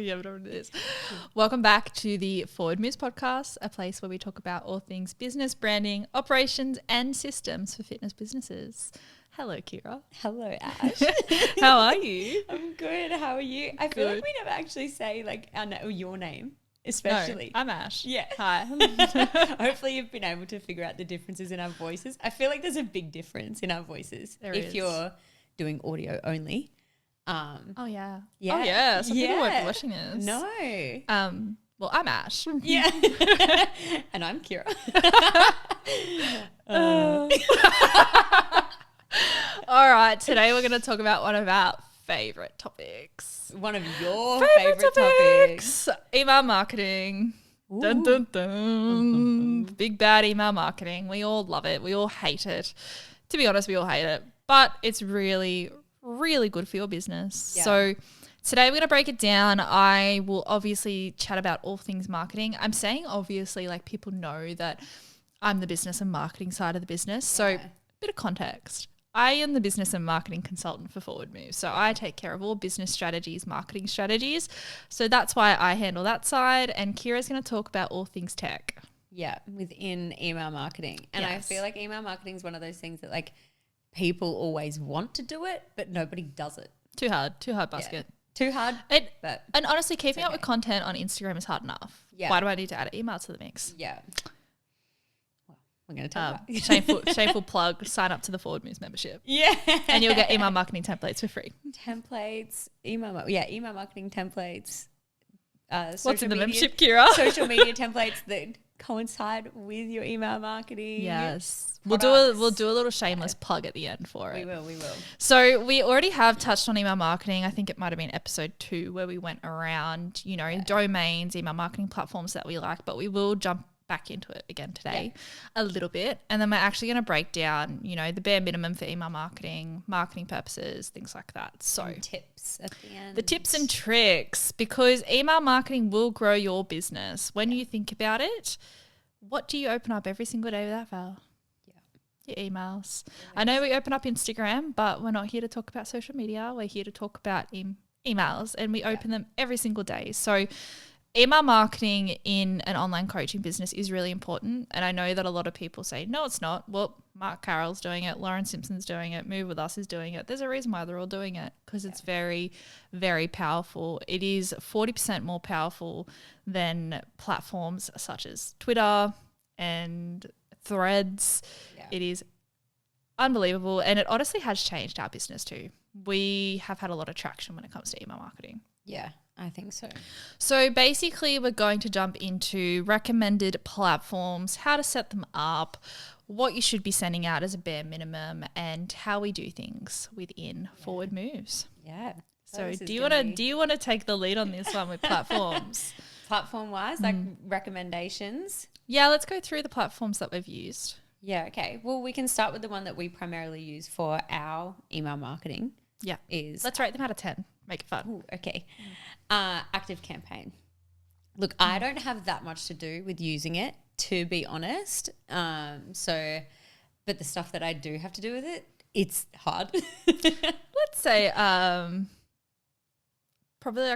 Yeah, whatever it is. Welcome back to the Forward Moves podcast, a place where we talk about all things business, branding, operations, and systems for fitness businesses. Hello, Kira. Hello, Ash. How are you? I'm good. How are you? I feel like we never actually say like your name, especially. No, I'm Ash. Yeah. Hi. Hopefully you've been able to figure out the differences in our voices. I feel like there's a big difference in our voices if you're doing audio only. Oh yeah. Yeah. Oh yeah. Some people won't be watching this. No. Well, I'm Ash. Yeah. And I'm Kira. All right. Today we're going to talk about one of our favorite topics. One of your favorite topics. Email marketing. Dun, dun, dun. Big bad email marketing. We all love it. We all hate it. To be honest, we all hate it. But it's really, really good for your business. Yeah. So today we're going to break it down. I will obviously chat about all things marketing. I'm saying obviously like people know that I'm the business and marketing side of the business. Yeah. So a bit of context. I am the business and marketing consultant for Forward Moves. So I take care of all business strategies, marketing strategies. So that's why I handle that side. And Kira's going to talk about all things tech. Yeah, within email marketing. And I feel like email marketing is one of those things that like people always want to do it, but nobody does it. Too hard basket. Yeah. Too hard. And honestly, keeping up with content on Instagram is hard enough. Yeah. Why do I need to add an email to the mix? Yeah. We're going to talk about shameful plug, sign up to the Forward Moves membership. Yeah. And you'll get email marketing templates for free. Email marketing templates. What's in the membership, Kira? Social media templates that coincide with your email marketing. Yes. We'll do a little shameless plug at the end for it. We will. So we already have touched on email marketing. I think it might have been episode 2 where we went around, domains, email marketing platforms that we like, but we will jump back into it again today a little bit. And then we're actually going to break down, the bare minimum for email marketing purposes, things like that. So and tips at the end. The tips and tricks, because email marketing will grow your business. When you think about it, what do you open up every single day without fail? Your emails. I know we open up Instagram, but we're not here to talk about social media. We're here to talk about emails, and we open them every single day. So email marketing in an online coaching business is really important. And I know that a lot of people say, no, it's not. Well, Mark Carroll's doing it. Lauren Simpson's doing it. Move With Us is doing it. There's a reason why they're all doing it, because it's very, very powerful. It is 40% more powerful than platforms such as Twitter and Threads. Yeah. It is unbelievable. And it honestly has changed our business too. We have had a lot of traction when it comes to email marketing. Yeah. I think so. So basically we're going to jump into recommended platforms, how to set them up, what you should be sending out as a bare minimum, and how we do things within Forward Moves. Yeah. So do you want to take the lead on this one with platforms? Platform wise, like recommendations? Yeah, let's go through the platforms that we've used. Yeah, okay. Well, we can start with the one that we primarily use for our email marketing. Yeah. Let's rate them out of 10. Make it fun. Ooh, okay. ActiveCampaign. Look, I don't have that much to do with using it, to be honest. But the stuff that I do have to do with it, it's hard. Let's say probably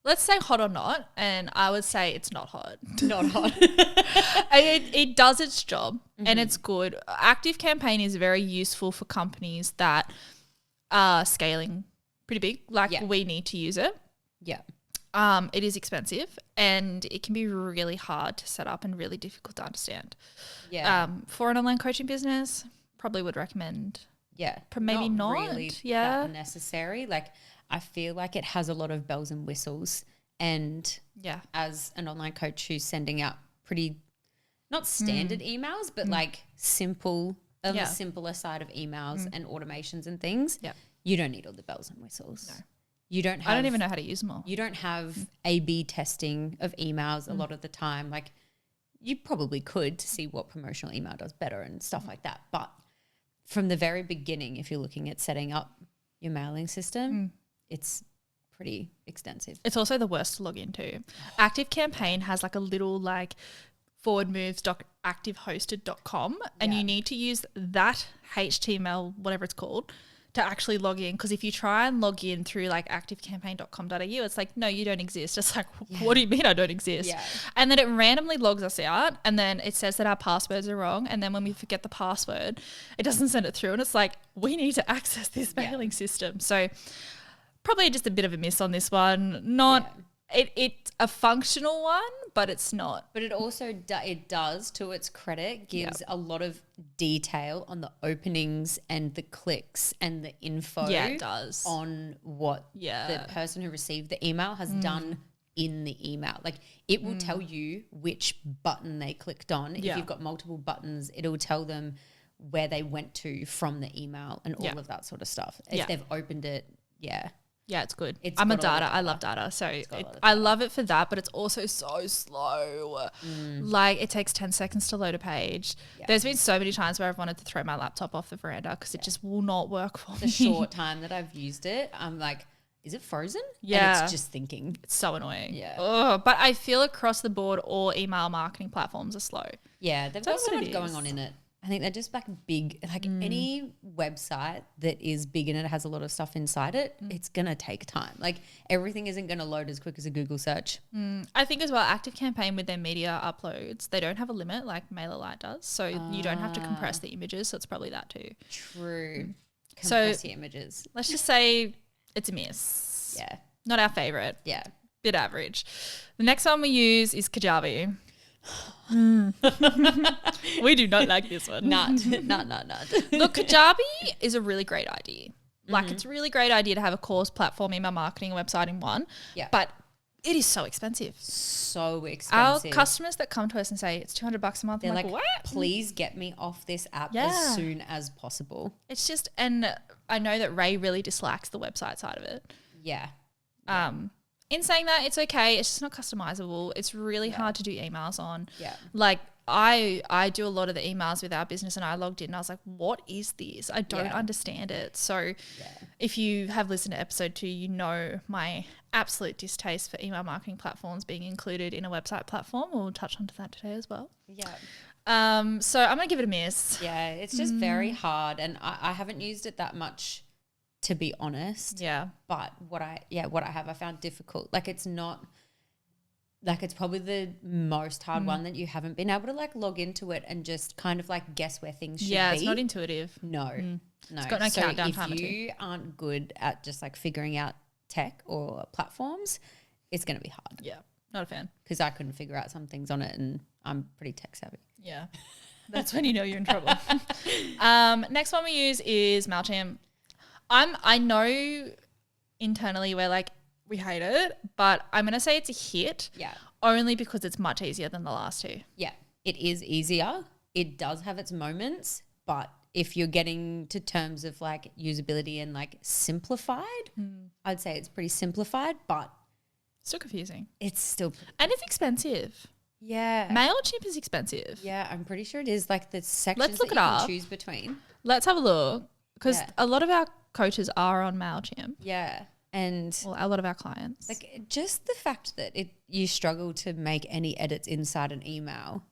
let's say hot or not, and I would say it's not hot. Not hot. It does its job and it's good. ActiveCampaign is very useful for companies that are scaling pretty big, we need to use it. Yeah. It is expensive and it can be really hard to set up and really difficult to understand. Yeah. For an online coaching business, probably would recommend. Yeah. Maybe not really that necessary. Like I feel like it has a lot of bells and whistles, and as an online coach who's sending out pretty not standard emails, but like simple on the simpler side of emails and automations and things. Yeah. You don't need all the bells and whistles. No. You don't have, I don't even know how to use them all. You don't have A/B testing of emails a lot of the time. Like you probably could to see what promotional email does better and stuff like that. But from the very beginning, if you're looking at setting up your mailing system, it's pretty extensive. It's also the worst to log into. ActiveCampaign has like a little like forwardmoves.activehosted.com and you need to use that HTML, whatever it's called, to actually log in, because if you try and log in through like activecampaign.com.au, it's like, no, you don't exist. It's like, what do you mean I don't exist? Yeah. And then it randomly logs us out, and then it says that our passwords are wrong, and then when we forget the password, it doesn't send it through, and it's like, we need to access this mailing system. So probably just a bit of a miss on this one. It's a functional one, but it's not. But it also it does, to its credit, gives a lot of detail on the openings and the clicks and the info. Yeah, it does. On what the person who received the email has done in the email. Like, it will tell you which button they clicked on. If you've got multiple buttons, it'll tell them where they went to from the email and all of that sort of stuff. If they've opened it, Yeah, it's good. I'm a data. I love data. So I love it for that, but it's also so slow. Like, it takes 10 seconds to load a page. Yeah. There's been so many times where I've wanted to throw my laptop off the veranda because it just will not work for me. The short time that I've used it, I'm like, is it frozen? Yeah. And it's just thinking. It's so annoying. Yeah. Ugh, but I feel across the board all email marketing platforms are slow. Yeah, they've got so much going on in it. I think they're just like big, like any website that is big and it has a lot of stuff inside it, it's going to take time. Like, everything isn't going to load as quick as a Google search. I think as well, ActiveCampaign with their media uploads, they don't have a limit like MailerLite does. So you don't have to compress the images. So it's probably that too. True. Compress the images. Let's just say it's a miss. Yeah. Not our favorite. Yeah. Bit average. The next one we use is Kajabi. We do not like this one. Not. Look, Kajabi is a really great idea. Like, it's a really great idea to have a course, platform, email marketing, and website in one. Yeah. But it is so expensive. So expensive. Our customers that come to us and say it's $200 a month, they're like, what? Please get me off this app as soon as possible. It's just, and I know that Ray really dislikes the website side of it. Yeah. In saying that, it's okay. It's just not customizable. It's really hard to do emails on. Yeah. Like, I do a lot of the emails with our business, and I logged in and I was like, what is this? I don't understand it. So if you have listened to episode 2, you know my absolute distaste for email marketing platforms being included in a website platform. We'll touch on to that today as well. Yeah. So I'm going to give it a miss. Yeah, it's just very hard, and I haven't used it that much, to be honest. Yeah. But what I have, I found difficult. Like, it's not, like, it's probably the most hard one that you haven't been able to like log into it and just kind of like guess where things should be. Yeah, it's not intuitive. No. It's got no countdown timer. If you aren't good at just like figuring out tech or platforms, it's going to be hard. Yeah, not a fan. Because I couldn't figure out some things on it, and I'm pretty tech savvy. Yeah. That's when you know you're in trouble. Next one we use is MailChimp. I know internally we're like, we hate it, but I'm going to say it's a hit. Yeah. Only because it's much easier than the last two. Yeah. It is easier. It does have its moments, but if you're getting to terms of like usability and like simplified, I'd say it's pretty simplified, but still confusing. It's still. And it's expensive. Yeah. MailChimp is expensive. Yeah, I'm pretty sure it is. Like the sections Let's look that it you up. can choose between. Let's have a look, because a lot of our coaches are on MailChimp. Yeah. And a lot of our clients. Like, just the fact that you struggle to make any edits inside an email,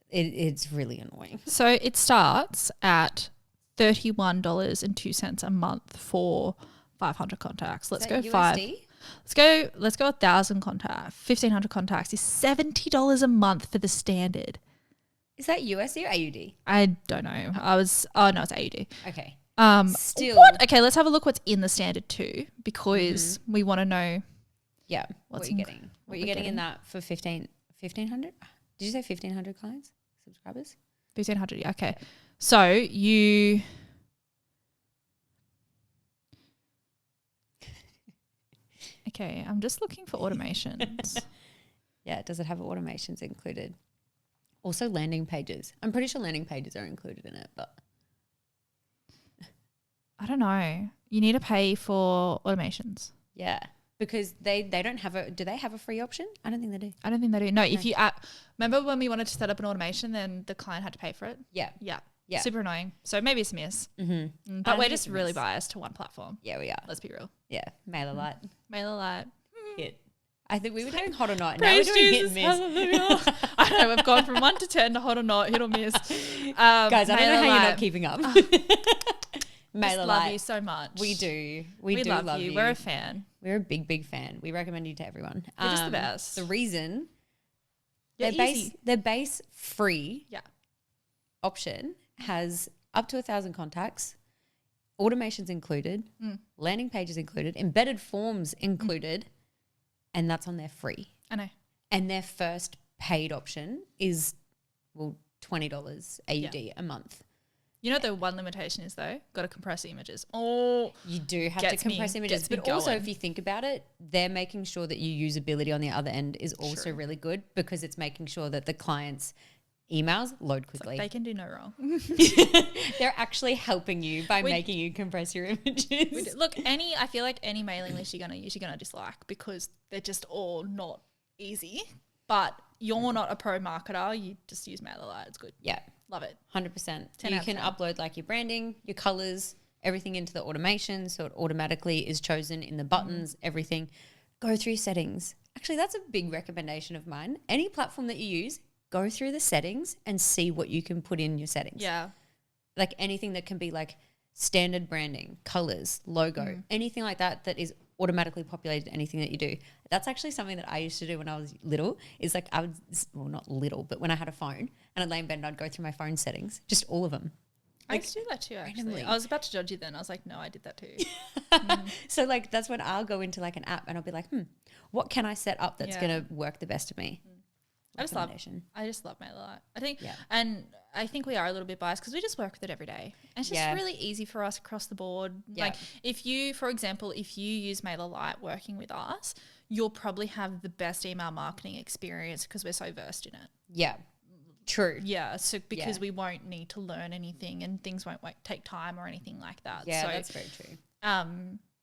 it's really annoying. So it starts at $31.02 a month for 500 contacts. Let's go USD? Let's go 1,000 contacts. 1,500 contacts is $70 a month for the standard. Is that USD or AUD? I don't know. No, it's AUD. Okay. Still. What? Okay, let's have a look what's in the standard too, because we want to know. Yeah. What you're getting. What you're getting in that for 1,500? Did you say 1,500 clients, subscribers? 1,500. Yeah. Okay. So you. Okay, I'm just looking for automations. Yeah, does it have automations included? Also landing pages. I'm pretty sure landing pages are included in it, but I don't know. You need to pay for automations. Yeah, because they don't have a. Do they have a free option? I don't think they do. I don't think they do. No, if you remember when we wanted to set up an automation, then the client had to pay for it. Yeah. Super annoying. So maybe it's a miss. But we're just really biased to one platform. Yeah, we are. Let's be real. Yeah, MailerLite. MailerLite. Hit. I think we were doing hot or not. Praise now we're doing Jesus, hit and miss. hallelujah. I know, we've gone from 1 to 10 to hot or not, hit or miss. Guys, I don't know how you're not keeping up. MailerLite. Love you so much. We do. We do love you. We're a fan. We're a big, big fan. We recommend you to everyone. You're just the best. The reason You're their base free yeah. option has up to 1,000 contacts, automations included, landing pages included, embedded forms included, and that's on their free. I know. And their first paid option is, well, $20 AUD a month. You know the one limitation is though, got to compress images. Oh, you do have to compress images, but also if you think about it, they're making sure that your usability on the other end is also really good because it's making sure that the client's emails load quickly. They can do no wrong. They're actually helping you by making you compress your images. Look, I feel like any mailing list you're gonna dislike because they're just all not easy. But you're not a pro marketer. You just use MailerLite. It's good. Yeah. Love it. 100%. You can upload like your branding, your colors, everything into the automation. So it automatically is chosen in the buttons, everything. Go through settings. Actually, that's a big recommendation of mine. Any platform that you use, go through the settings and see what you can put in your settings. Yeah. Like anything that can be like standard branding, colors, logo, anything like that is automatically populated anything that you do. That's actually something that I used to do when I was little is like not little, but when I had a phone and I'd lay in bed and I'd go through my phone settings, just all of them. I used to do that too, actually. Randomly. I was about to judge you then. I was like, no, I did that too. So like that's when I'll go into like an app and I'll be like, what can I set up that's going to work the best for me? I just love MailerLite. I think we are a little bit biased because we just work with it every day. And it's just really easy for us across the board. Yeah. Like if you, for example, if you use MailerLite working with us, you'll probably have the best email marketing experience because we're so versed in it. Yeah. True. Yeah. So because we won't need to learn anything and things won't take time or anything like that. Yeah, so, that's very true.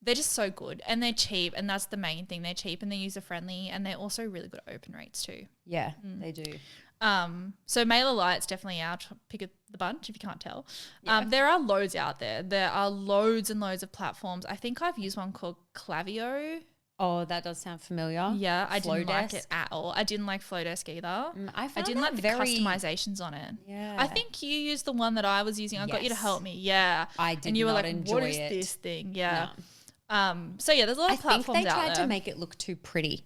They're just so good and they're cheap and that's the main thing. They're cheap and they're user friendly and they're also really good at open rates too. Yeah, they do. So MailerLite's definitely our pick of the bunch if you can't tell. Yeah. There are loads out there. There are loads and loads of platforms. I think I've used one called Klaviyo. Oh, that does sound familiar. Yeah, I didn't like it at all. I didn't like Flowdesk either. I didn't like the customizations on it. Yeah. I think you used the one that I was using. I got you to help me. Yeah. I did and you not were like, enjoy what is this thing? Yeah. So yeah, there's a lot of platforms out there. I think they tried to make it look too pretty.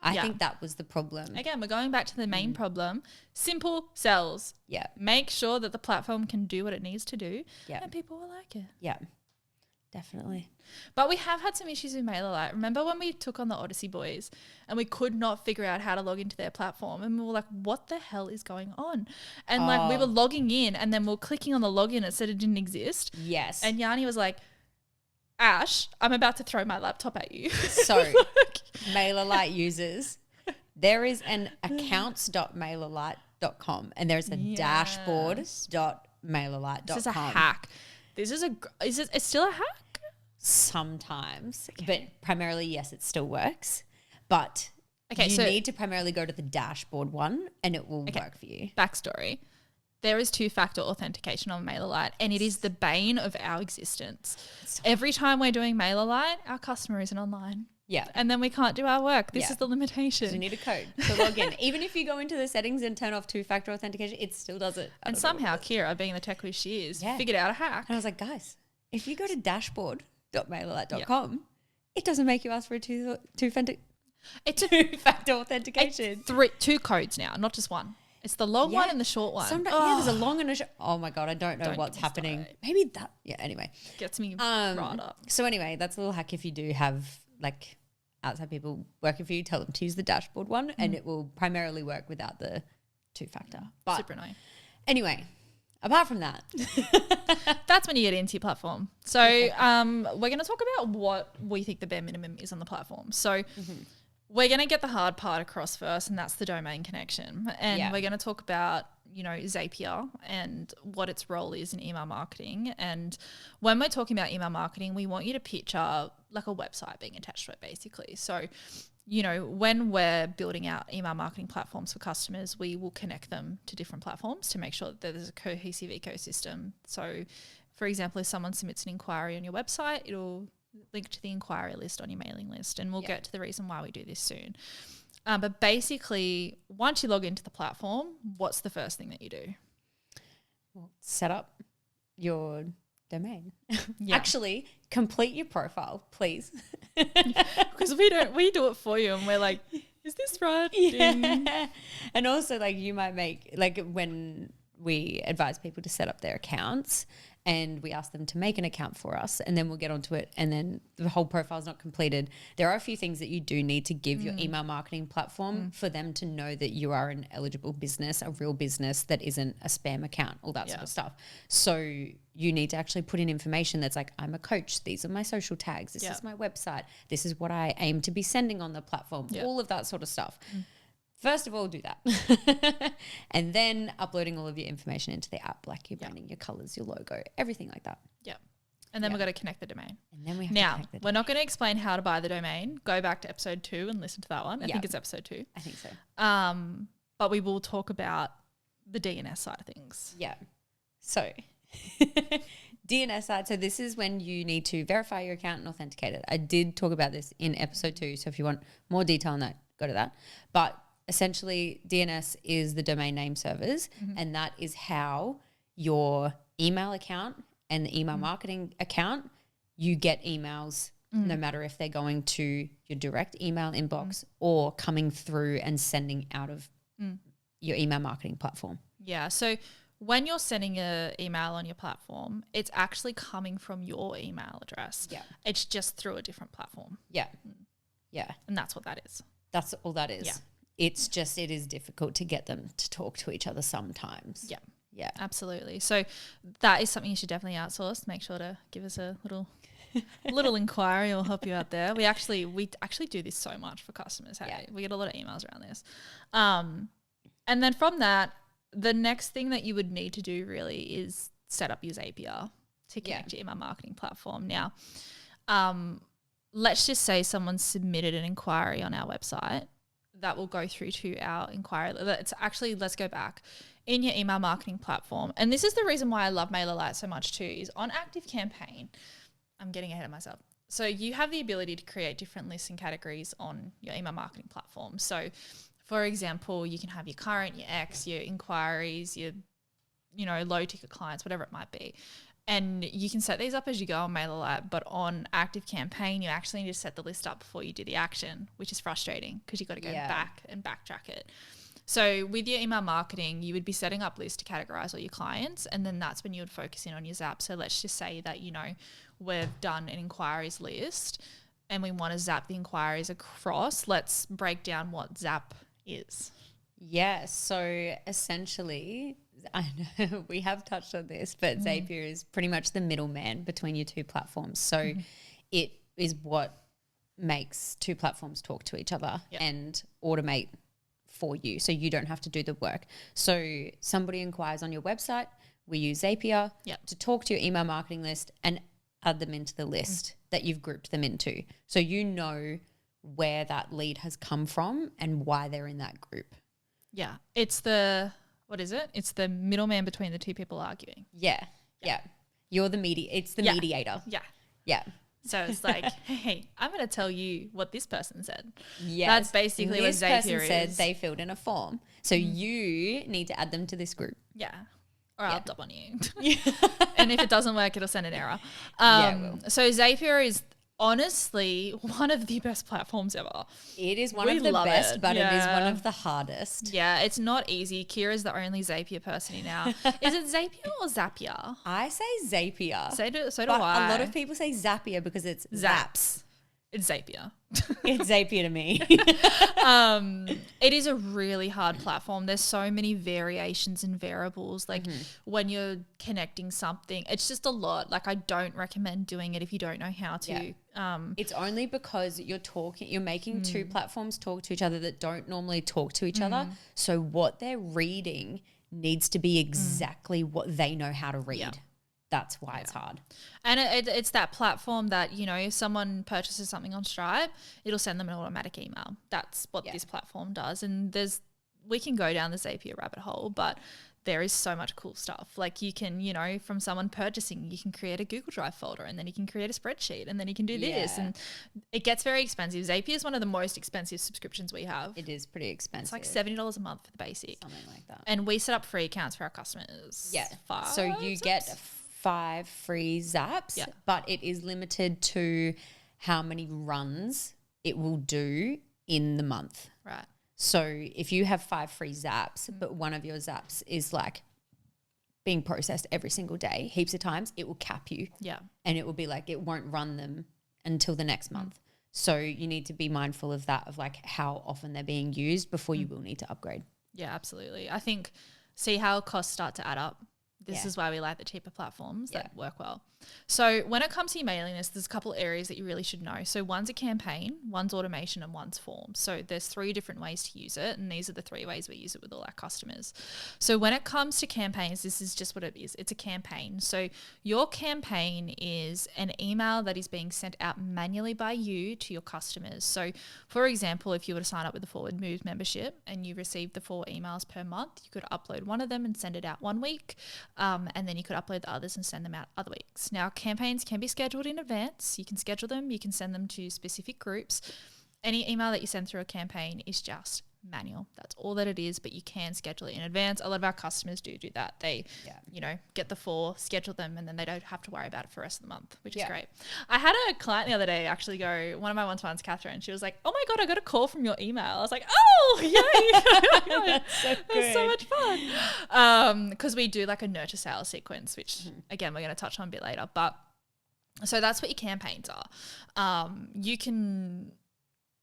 I think that was the problem. Again, we're going back to the main problem. Simple sells. Yeah. Make sure that the platform can do what it needs to do. Yeah. And people will like it. Yeah. Definitely. But we have had some issues with MailerLite. Remember when we took on the Odyssey boys and we could not figure out how to log into their platform and we were like, what the hell is going on? And like we were logging in and then we were clicking on the login. It said it didn't exist. Yes. And Yanni was like, Ash, I'm about to throw my laptop at you. So MailerLite users, there is an accounts.mailerlite.com and there's a dashboard.mailerlite.com. This is a hack. It's still a hack? Sometimes, but primarily, yes, it still works. But you need to primarily go to the dashboard one and it will work for you. Backstory. There is two-factor authentication on MailerLite and it is the bane of our existence. Every time we're doing MailerLite, our customer isn't online. Yeah. And then we can't do our work. This is the limitation. So you need a code to log in. Even if you go into the settings and turn off two-factor authentication, it still does it. And somehow Kira, being the tech whiz she is, figured out a hack. And I was like, guys, if you go to dashboard.mailerlite.com, it doesn't make you ask for a two-factor authentication. Two codes now, not just one. It's the long one and the short one. There's a long and a short. Oh my God, I don't know what's happening. Maybe that. Yeah, anyway. Gets me right up. So anyway, that's a little hack if you do have like outside people working for you, tell them to use the dashboard one and it will primarily work without the two-factor. But super annoying. Anyway, apart from that. That's when you get into your platform. So we're going to talk about what we think the bare minimum is on the platform. So we're going to get the hard part across first, and that's the domain connection. And we're going to talk about, Zapier and what its role is in email marketing. And when we're talking about email marketing, we want you to picture like a website being attached to it, basically. So, when we're building out email marketing platforms for customers, we will connect them to different platforms to make sure that there's a cohesive ecosystem. So, for example, if someone submits an inquiry on your website, it'll link to the inquiry list on your mailing list, and we'll get to the reason why we do this soon. But basically, once you log into the platform, what's the first thing that you do? Well, set up your domain. Yeah. Actually, complete your profile, please. Because we do it for you and we're like, is this right? Yeah. And also like you might make, like when we advise people to set up their accounts and we ask them to make an account for us and then we'll get onto it and then the whole profile is not completed. There are a few things that you do need to give your email marketing platform for them to know that you are an eligible business, a real business that isn't a spam account, all that sort of stuff. So you need to actually put in information that's like, I'm a coach. These are my social tags. This is my website. This is what I aim to be sending on the platform. All of that sort of stuff. First of all, do that. And then uploading all of your information into the app, like your branding, your colors, your logo, everything like that. Yeah. And then we've got to connect the domain. And then we have to connect the domain. We're not going to explain how to buy the domain. Go back to episode 2 and listen to that one. I think it's episode 2. I think so. But we will talk about the DNS side of things. Yeah. So DNS side. So this is when you need to verify your account and authenticate it. I did talk about this in episode 2. So if you want more detail on that, go to that. But essentially, DNS is the domain name servers, and that is how your email account and the email marketing account, you get emails no matter if they're going to your direct email inbox or coming through and sending out of your email marketing platform. Yeah. So when you're sending an email on your platform, it's actually coming from your email address. Yeah. It's just through a different platform. Yeah. Yeah. And that's what that is. That's all that is. Yeah. It's just, it is difficult to get them to talk to each other sometimes. Yeah. Yeah. Absolutely. So that is something you should definitely outsource. Make sure to give us a little inquiry. We'll help you out there. We actually do this so much for customers. Hey, we get a lot of emails around this. And then from that, the next thing that you would need to do really is set up your Zapier to connect your email marketing platform. Now, let's just say someone submitted an inquiry on our website. That will go through to our inquiry. Let's go back in your email marketing platform. And this is the reason why I love MailerLite so much too, is on ActiveCampaign. I'm getting ahead of myself. So you have the ability to create different lists and categories on your email marketing platform. So for example, you can have your current, your ex, your inquiries, your, low ticket clients, whatever it might be. And you can set these up as you go on MailerLite, but on ActiveCampaign, you actually need to set the list up before you do the action, which is frustrating because you've got to go back and backtrack it. So with your email marketing, you would be setting up lists to categorize all your clients, and then that's when you would focus in on your Zap. So let's just say that, we've done an inquiries list and we want to zap the inquiries across. Let's break down what Zap is. Yeah, so essentially, I know we have touched on this, but Zapier is pretty much the middleman between your two platforms. So it is what makes two platforms talk to each other and automate for you, so you don't have to do the work. So somebody inquires on your website, we use Zapier to talk to your email marketing list and add them into the list that you've grouped them into. So you know where that lead has come from and why they're in that group. Yeah. It's the middleman between the two people arguing. Yeah. You're the mediator. Yeah. Yeah. So it's like, hey, I'm going to tell you what this person said. Yes. That's basically what Zapier is. This person said they filled in a form. So you need to add them to this group. Yeah. Or I'll dub on you. And if it doesn't work, it'll send an error. So Zapier is honestly one of the best platforms ever. It is one of the best, but it is one of the hardest. Yeah, it's not easy. Kira's the only Zapier person now. Is it Zapier or Zapier? I say Zapier. So do but I. A lot of people say Zapier because it's Zaps. It's Zapier. It's Zapier to me. It is a really hard platform. There's so many variations and variables. Like when you're connecting something, it's just a lot. Like I don't recommend doing it if you don't know how to. Yeah. It's only because you're making two platforms talk to each other that don't normally talk to each other. So what they're reading needs to be exactly what they know how to read. Yeah. That's why it's hard. And it's that platform that, if someone purchases something on Stripe, it'll send them an automatic email. That's what this platform does. And we can go down the Zapier rabbit hole, but there is so much cool stuff. Like you can, from someone purchasing, you can create a Google Drive folder and then you can create a spreadsheet and then you can do this. And it gets very expensive. Zapier is one of the most expensive subscriptions we have. It is pretty expensive. It's like $70 a month for the basic. Something like that. And we set up free accounts for our customers. Yeah. So you get 5 free zaps, but it is limited to how many runs it will do in the month. Right. So if you have 5 free zaps, but one of your zaps is like being processed every single day, heaps of times, it will cap you. Yeah. And it will be like it won't run them until the next month. So you need to be mindful of that, of like how often they're being used before you will need to upgrade. Yeah, absolutely. I think see how costs start to add up. This is why we like the cheaper platforms that work well. So when it comes to your mailing list, there's a couple of areas that you really should know. So one's a campaign, one's automation, and one's forms. So there's 3 different ways to use it, and these are the 3 ways we use it with all our customers. So when it comes to campaigns, this is just what it is. It's a campaign. So your campaign is an email that is being sent out manually by you to your customers. So for example, if you were to sign up with the Forward Move membership and you received the 4 emails per month, you could upload one of them and send it out one week, and then you could upload the others and send them out other weeks. Now, campaigns can be scheduled in advance. You can schedule them. You can send them to specific groups. Any email that you send through a campaign is just manual. That's all that it is, but you can schedule it in advance. A lot of our customers do that. They, get the 4, schedule them, and then they don't have to worry about it for the rest of the month, which is great. I had a client the other day actually go, one of my one-to-ones, Catherine, she was like, oh my God, I got a call from your email. I was like, oh, yay. That's so good. It's so much fun. Because we do like a nurture sales sequence, which again, we're going to touch on a bit later. But so that's what your campaigns are. You can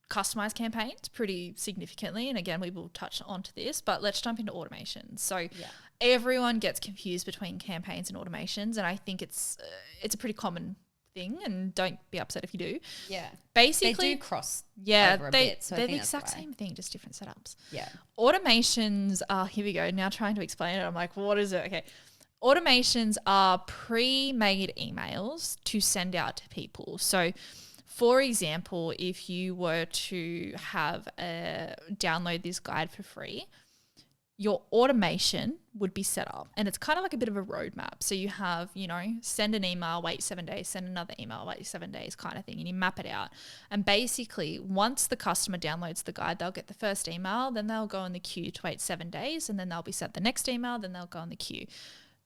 customize campaigns pretty significantly, and again we will touch onto this, but let's jump into automation. So everyone gets confused between campaigns and automations, and I think it's a pretty common thing, and don't be upset if you do. Basically they do cross over a they, bit, so they're the exact same thing, just different setups. Automations are, here we go, now trying to explain it, I'm like, what is it? Okay, automations are pre-made emails to send out to people. So for example, if you were to have download this guide for free, your automation would be set up, and it's kind of like a bit of a roadmap. So you have, send an email, wait 7 days, send another email, wait 7 days kind of thing, and you map it out. And basically, once the customer downloads the guide, they'll get the first email, then they'll go in the queue to wait 7 days, and then they'll be sent the next email, then they'll go in the queue.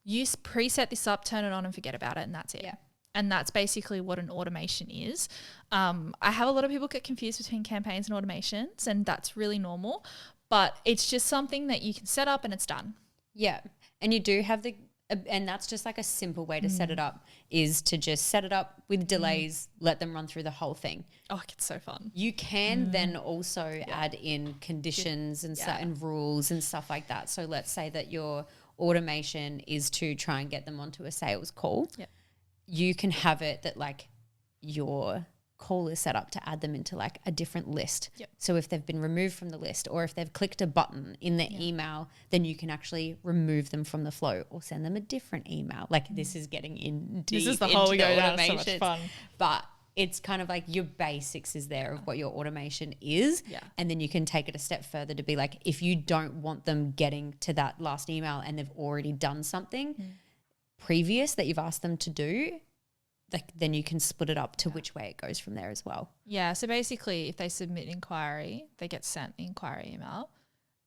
You preset this up, turn it on, and forget about it, and that's it. Yeah. And that's basically what an automation is. I have a lot of people get confused between campaigns and automations, and that's really normal. But it's just something that you can set up and it's done. Yeah. And you do have and that's just like a simple way to set it up, is to just set it up with delays, let them run through the whole thing. Oh, it's so fun. You can then also add in conditions and certain rules and stuff like that. So let's say that your automation is to try and get them onto a sales call. Yep. You can have it that like your call is set up to add them into like a different list. Yep. So if they've been removed from the list, or if they've clicked a button in the email, then you can actually remove them from the flow or send them a different email. Like this is getting in deep. This is the whole we go down. So much fun. But it's kind of like your basics is there of what your automation is. Yeah. And then you can take it a step further to be like, if you don't want them getting to that last email and they've already done something previous that you've asked them to do, like then you can split it up to which way it goes from there as well. Yeah. So basically, if they submit inquiry, they get sent the inquiry email,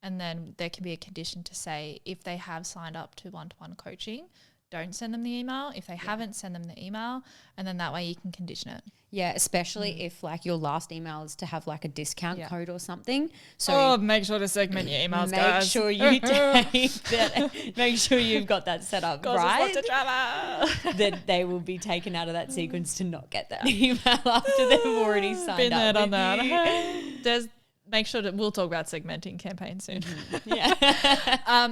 and then there can be a condition to say if they have signed up to one-to-one coaching, don't send them the email. If they haven't, send them the email, and then that way you can condition it. Yeah, especially if like your last email is to have like a discount code or something. So make sure to segment your emails, make guys. Sure you take that. Make sure you've got that set up right. Lots of drama. That they will be taken out of that sequence to not get that email after they've already signed Been there, up. done that. Make sure that we'll talk about segmenting campaigns soon. Yeah.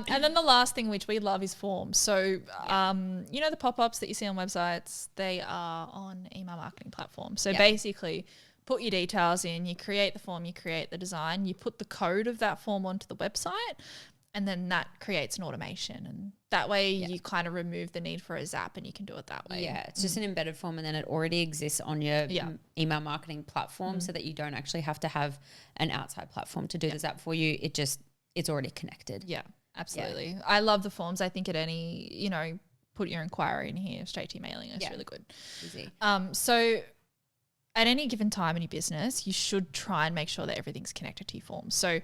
And then the last thing which we love is forms. So, the pop-ups that you see on websites, they are on email marketing platforms. So basically put your details in, you create the form, you create the design, you put the code of that form onto the website, and then that creates an automation. And that way you kind of remove the need for a zap, and you can do it that way. Yeah, it's just an embedded form, and then it already exists on your email marketing platform so that you don't actually have to have an outside platform to do the zap for you. It's already connected. Yeah, absolutely. Yeah. I love the forms. I think put your inquiry in here straight to your mailing list. Really good. Easy. So at any given time in your business, you should try and make sure that everything's connected to your forms. So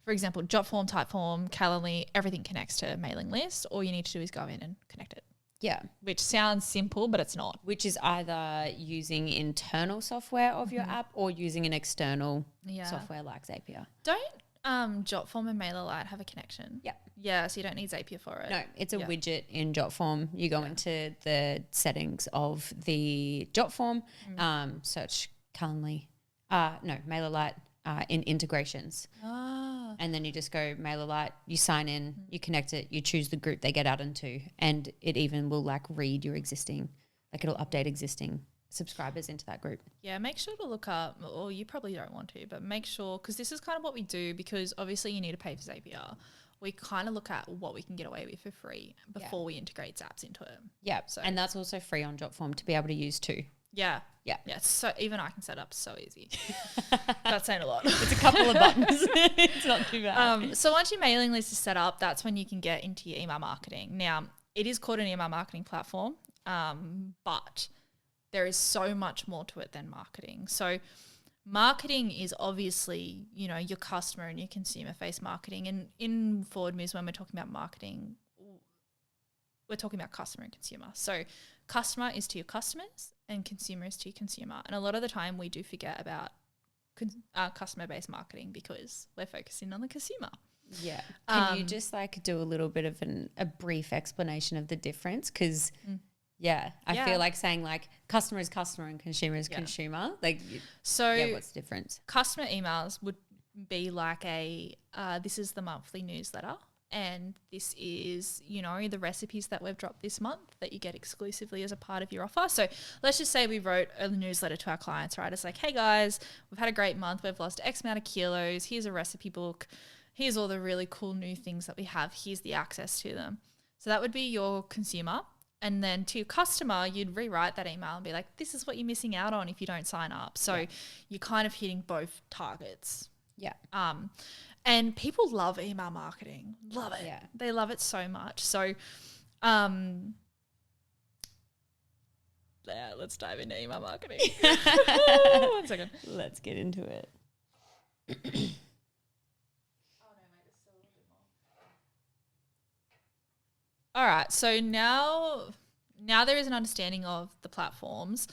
for example, Jotform, Typeform, Calendly, everything connects to a mailing list. All you need to do is go in and connect it. Yeah. Which sounds simple, but it's not. Which is either using internal software of your app or using an external software like Zapier. Don't Jotform and MailerLite have a connection? Yeah. Yeah, so you don't need Zapier for it. No, it's a widget in Jotform. You go into the settings of the Jotform, search Calendly, MailerLite in integrations. And then you just go MailerLite, you sign in, you connect it, you choose the group they get out into, and it even will like read your existing, like it'll update existing subscribers into that group. Yeah, make sure to look up, or you probably don't want to, but make sure, because this is kind of what we do, because obviously you need to pay for Zapier. We kind of look at what we can get away with for free before we integrate Zaps into it. Yeah, so. And that's also free on Jotform to be able to use too. Yeah. Yeah. Yeah. So even I can set up so easy. That's saying a lot. It's a couple of buttons. It's not too bad. So once your mailing list is set up, that's when you can get into your email marketing. Now, it is called an email marketing platform, but there is so much more to it than marketing. So marketing is obviously, your customer and your consumer face marketing. And in Forward Moves, when we're talking about marketing, we're talking about customer and consumer. So customer is to your customers and consumer is to your consumer. And a lot of the time we do forget about customer-based marketing because we're focusing on the consumer. Yeah. Can you just like do a little bit of a brief explanation of the difference? Because I feel like saying like customer is customer and consumer is consumer. Like, what's the difference? Customer emails would be like this is the monthly newsletter. And this is, the recipes that we've dropped this month that you get exclusively as a part of your offer. So let's just say we wrote a newsletter to our clients, right? It's like, hey guys, we've had a great month. We've lost X amount of kilos. Here's a recipe book. Here's all the really cool new things that we have. Here's the access to them. So that would be your consumer. And then to your customer, you'd rewrite that email and be like, this is what you're missing out on if you don't sign up. So you're kind of hitting both targets. Yeah. And people love email marketing. Love it. Yeah. They love it so much. So let's dive into email marketing. 1 second. Let's get into it. All right. So now there is an understanding of the platforms.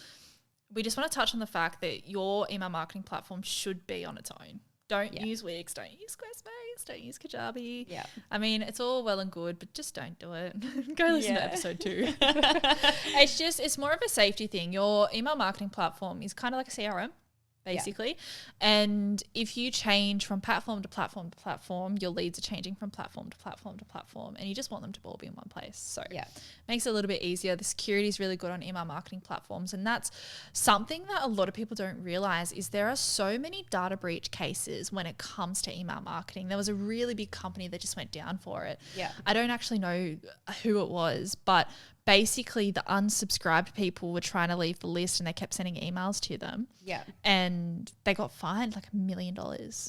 We just want to touch on the fact that your email marketing platform should be on its own. Don't use Wix, don't use Squarespace, don't use Kajabi. Yeah. I mean, it's all well and good, but just don't do it. Go listen to episode 2. It's more of a safety thing. Your email marketing platform is kind of like a CRM, basically. Yeah. And if you change from platform to platform to platform, your leads are changing from platform to platform to platform, and you just want them to all be in one place. So it makes it a little bit easier. The security is really good on email marketing platforms, and that's something that a lot of people don't realize is there are so many data breach cases when it comes to email marketing. There was a really big company that just went down for it. Yeah. I don't actually know who it was, but basically the unsubscribed people were trying to leave the list and they kept sending emails to them. Yeah. And they got fined like $1 million.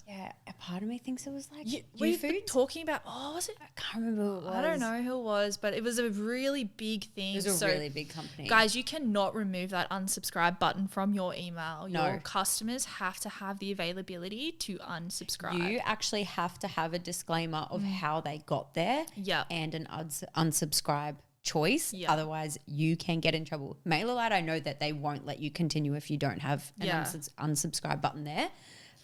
Yeah. A part of me thinks it was like we've been talking about, was it? I can't remember who it was. I don't know who it was, but it was a really big thing. It was a really big company. Guys, you cannot remove that unsubscribe button from your email. No. Your customers have to have the availability to unsubscribe. You actually have to have a disclaimer of how they got there and an unsubscribe choice. Otherwise you can get in trouble. MailerLite, I know that they won't let you continue if you don't have an unsubscribe button there.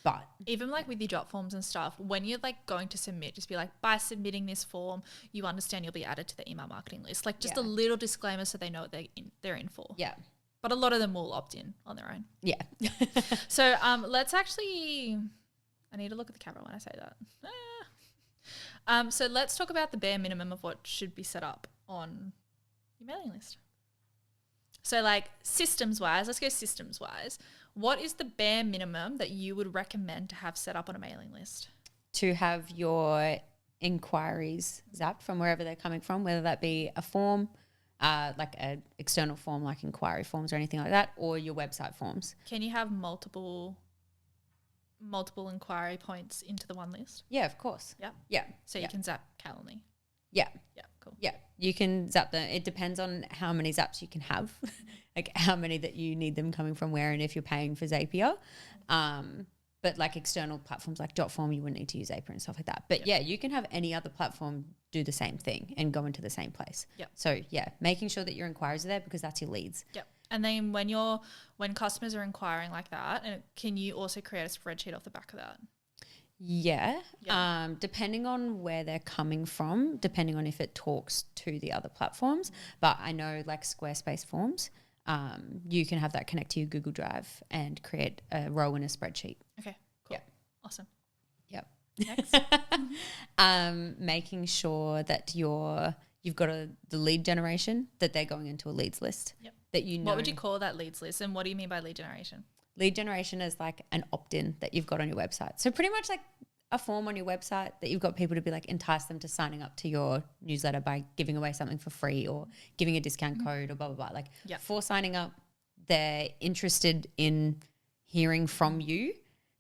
But even like with your Jot forms and stuff, when you're like going to submit, just be like, by submitting this form, you understand you'll be added to the email marketing list. Like just a little disclaimer so they know what they're in for. Yeah. But a lot of them will opt in on their own. Yeah. So let's actually, I need to look at the camera when I say that. So let's talk about the bare minimum of what should be set up on your mailing list. So like systems-wise, let's go systems-wise. What is the bare minimum that you would recommend to have set up on a mailing list? To have your inquiries zapped from wherever they're coming from, whether that be a form, like an external form like inquiry forms or anything like that, or your website forms. Can you have multiple inquiry points into the one list? Yeah, of course. Yeah. Yeah. So you can zap Calendly. Yeah. Yeah, cool. Yeah. You can zap them. It depends on how many zaps you can have, like how many that you need them coming from where and if you're paying for Zapier. But like external platforms like Jotform, you wouldn't need to use Apron and stuff like that. But yeah, you can have any other platform do the same thing and go into the same place. Yep. So yeah, making sure that your inquiries are there because that's your leads. Yep. And then when customers are inquiring like that, and can you also create a spreadsheet off the back of that? Yeah. Yep. Depending on where they're coming from, depending on if it talks to the other platforms. But I know like Squarespace forms, you can have that connect to your Google Drive and create a row in a spreadsheet. Okay, cool. Yep. Awesome. Yep. Next. Making sure that you've got the lead generation, that they're going into a leads list. Yep. That you know. What would you call that leads list, and what do you mean by lead generation? Lead generation is like an opt-in that you've got on your website. So pretty much like a form on your website that you've got people to be like entice them to signing up to your newsletter by giving away something for free or giving a discount code or blah, blah, blah. Like for signing up, they're interested in hearing from you.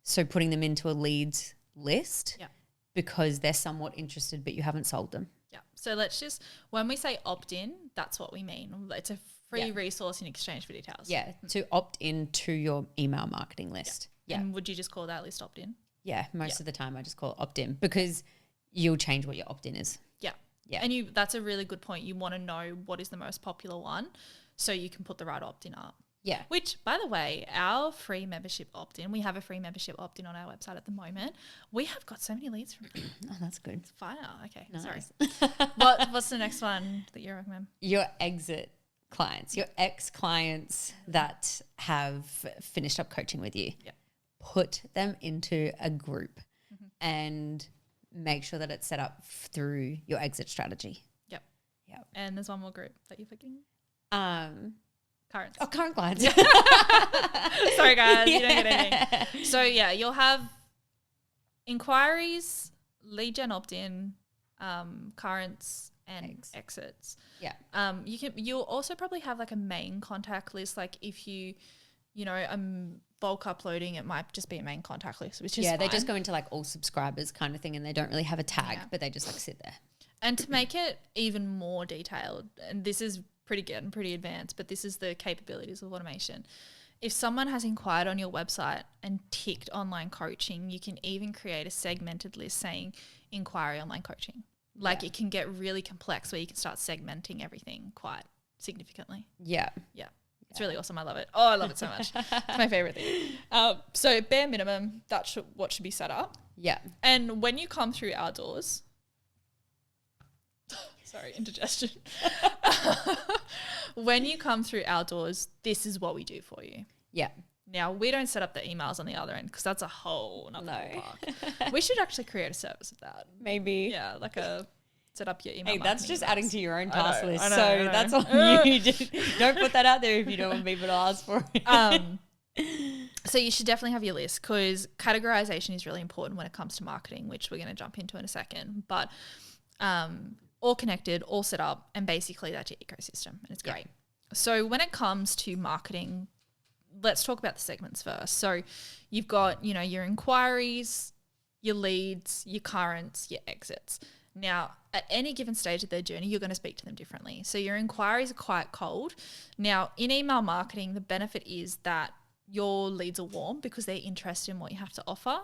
So putting them into a leads list because they're somewhat interested, but you haven't sold them. Yeah. So let's just, when we say opt-in, that's what we mean. It's a free resource in exchange for details. Yeah. To opt in to your email marketing list. Yeah. And would you just call that list opt-in? Yeah. Most of the time I just call it opt-in because you'll change what your opt-in is. Yeah. Yeah. And that's a really good point. You want to know what is the most popular one so you can put the right opt-in up. Yeah. Which, by the way, our free membership opt-in, we have a free membership opt-in on our website at the moment. We have got so many leads from it. Oh, that's good. It's fire. Okay. Nice. Sorry. What's the next one that you recommend? Your exit clients, your ex-clients that have finished up coaching with you. Yep. Put them into a group and make sure that it's set up through your exit strategy. Yep. And there's one more group that you're forgetting. Current. Oh, current clients. Sorry, guys. You don't get anything. So, you'll have inquiries, lead gen opt-in, currents, and exits. Yeah. You'll also probably have like a main contact list. Like if you bulk uploading, it might just be a main contact list, which is fine. They just go into like all subscribers kind of thing and they don't really have a tag, but they just like sit there. And to make it even more detailed, and this is pretty good and pretty advanced, but this is the capabilities of automation. If someone has inquired on your website and ticked online coaching, you can even create a segmented list saying inquiry online coaching. Like it can get really complex where you can start segmenting everything quite significantly. Yeah. It's really awesome. I love it. Oh, I love it so much. It's my favorite thing. So bare minimum, that's what should be set up. Yeah. And when you come through our doors, sorry, indigestion. When you come through our doors, this is what we do for you. Yeah. Now, we don't set up the emails on the other end because that's a whole nother ballpark. We should actually create a service of that. Maybe. Yeah, like set up your email. Hey, that's just adding to your own task list. I know. That's on you. Don't put that out there if you don't want people to ask for it. So you should definitely have your list because categorization is really important when it comes to marketing, which we're going to jump into in a second. But all connected, all set up, and basically that's your ecosystem, and it's great. So when it comes to marketing, let's talk about the segments first. So you've got, your inquiries, your leads, your currents, your exits. Now, at any given stage of their journey, you're going to speak to them differently. So your inquiries are quite cold. Now, in email marketing, the benefit is that your leads are warm because they're interested in what you have to offer.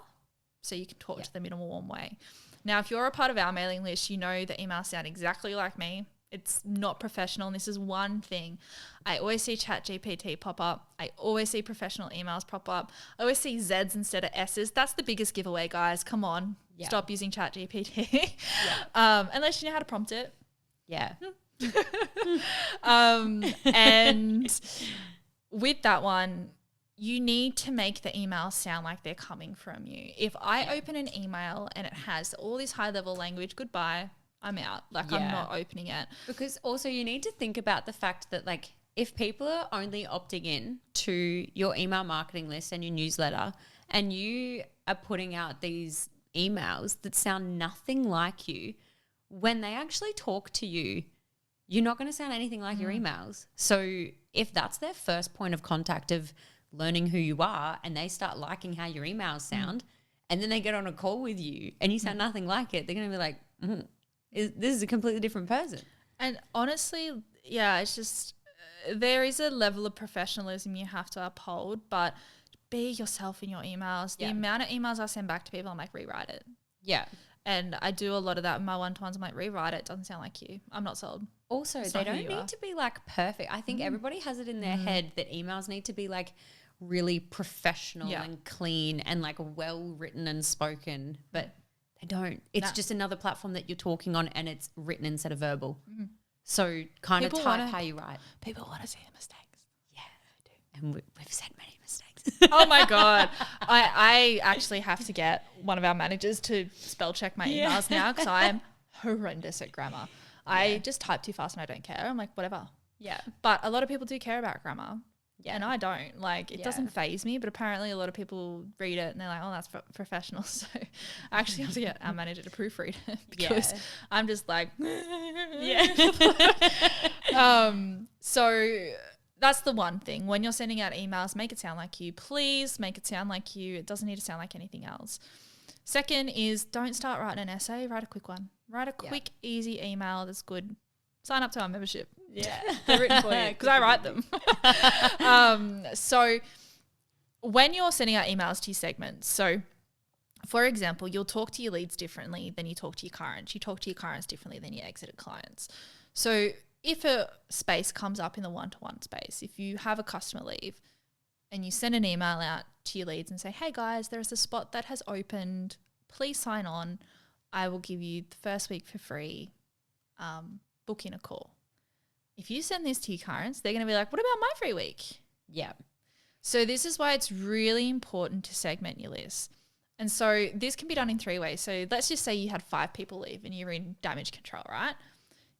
So you can talk to them in a warm way. Now, if you're a part of our mailing list, you know that emails sound exactly like me. It's not professional. And this is one thing. I always see ChatGPT pop up. I always see professional emails pop up. I always see Zs instead of Ss. That's the biggest giveaway, guys. Come on. Yeah. Stop using ChatGPT. Unless you know how to prompt it. Yeah. And with that one, you need to make the emails sound like they're coming from you. If I open an email and it has all this high-level language, goodbye, I'm out. I'm not opening it. Because also you need to think about the fact that if people are only opting in to your email marketing list and your newsletter and you are putting out these emails that sound nothing like you, when they actually talk to you, you're not going to sound anything like your emails. So if that's their first point of contact of learning who you are and they start liking how your emails sound and then they get on a call with you and you sound nothing like it, they're going to be like, this is a completely different person. And honestly, it's just there is a level of professionalism you have to uphold, but be yourself in your emails. The amount of emails I send back to people, I'm like, rewrite it. Yeah. And I do a lot of that in my one-to-ones. I'm like, rewrite it. Doesn't sound like you. I'm not sold. Also, they don't need to be like perfect. I think everybody has it in their head that emails need to be like really professional and clean and like well written and spoken, but they don't. It's just another platform that you're talking on and it's written instead of verbal. So kind of type how you write. People want to see the mistakes. Yeah, they do. And we've said many mistakes. Oh my God. I actually have to get one of our managers to spell check my emails now because I am horrendous at grammar. I just type too fast and I don't care. I'm like, whatever. Yeah. But a lot of people do care about grammar. Yeah. And I don't. Like, it doesn't faze me, but apparently a lot of people read it and they're like, oh, that's professional. So I actually have to get our manager to proofread it because I'm just like, so that's the one thing. When you're sending out emails, make it sound like you. Please make it sound like you. It doesn't need to sound like anything else. Second is don't start writing an essay. Write a quick one. Write a quick, easy email that's good. Sign up to our membership. Yeah. They're written for you because I write them. So when you're sending out emails to your segments, so for example, you'll talk to your leads differently than you talk to your currents. You talk to your currents differently than your exited clients. So if a space comes up in the one-to-one space, if you have a customer leave and you send an email out to your leads and say, hey guys, there's a spot that has opened. Please sign on. I will give you the first week for free. Book in a call. If you send this to your currents, they're going to be like, what about my free week? Yeah. So this is why it's really important to segment your list. And so this can be done in 3 ways. So let's just say you had 5 people leave and you're in damage control, right?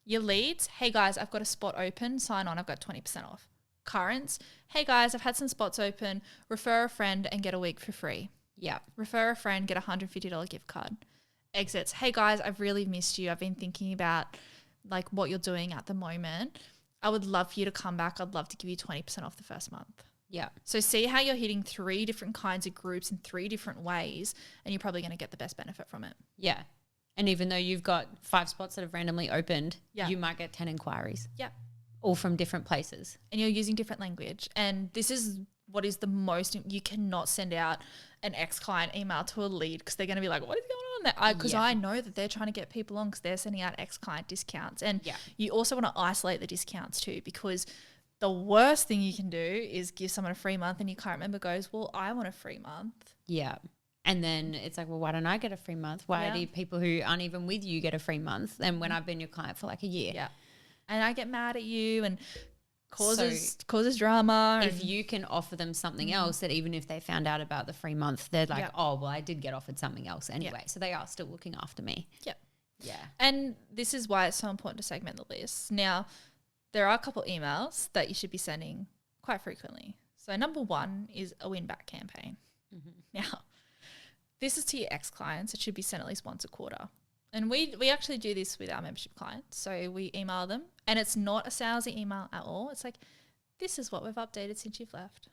Your leads, hey guys, I've got a spot open, sign on, I've got 20% off. Currents, hey guys, I've had some spots open, refer a friend and get a week for free. Yeah. Refer a friend, get a $150 gift card. Exits, hey guys, I've really missed you. I've been thinking about like what you're doing at the moment. I would love for you to come back. I'd love to give you 20% off the first month. Yeah. So see how you're hitting 3 different kinds of groups in 3 different ways and you're probably going to get the best benefit from it. Yeah. And even though you've got 5 spots that have randomly opened, you might get 10 inquiries. Yeah. All from different places. And you're using different language. And this is what is the most, you cannot send out an ex-client email to a lead because they're going to be like, what is going on there? Because I know that they're trying to get people on because they're sending out ex-client discounts. And you also want to isolate the discounts too, because the worst thing you can do is give someone a free month and your current member goes, well, I want a free month. Yeah. And then it's like, well, why don't I get a free month? Why do people who aren't even with you get a free month? And when I've been your client for like a year. Yeah. And I get mad at you and causes drama. If you can offer them something else that even if they found out about the free month, they're like, oh, well, I did get offered something else anyway. So they are still looking after me. Yep. Yeah. And this is why it's so important to segment the list. Now, there are a couple emails that you should be sending quite frequently. So number 1 is a win-back campaign. Now, this is to your ex-clients. It should be sent at least once a quarter. And we actually do this with our membership clients. So we email them and it's not a salesy email at all. It's like, this is what we've updated since you've left.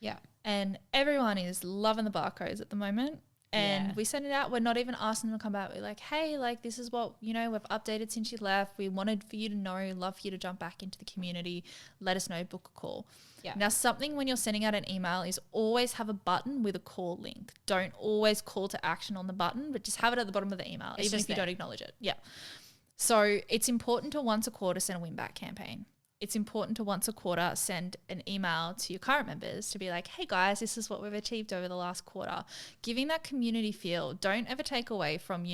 Yeah. And everyone is loving the barcodes at the moment. And we send it out. We're not even asking them to come back. We're like, hey, like this is what, we've updated since you left. We wanted for you to know, love for you to jump back into the community. Let us know, book a call. Yeah. Now, something when you're sending out an email is always have a button with a call link. Don't always call to action on the button, but just have it at the bottom of the email, even if you don't acknowledge it. Yeah. So it's important to once a quarter send a win-back campaign. It's important to once a quarter send an email to your current members to be like, hey guys, this is what we've achieved over the last quarter. Giving that community feel. Don't ever take away from,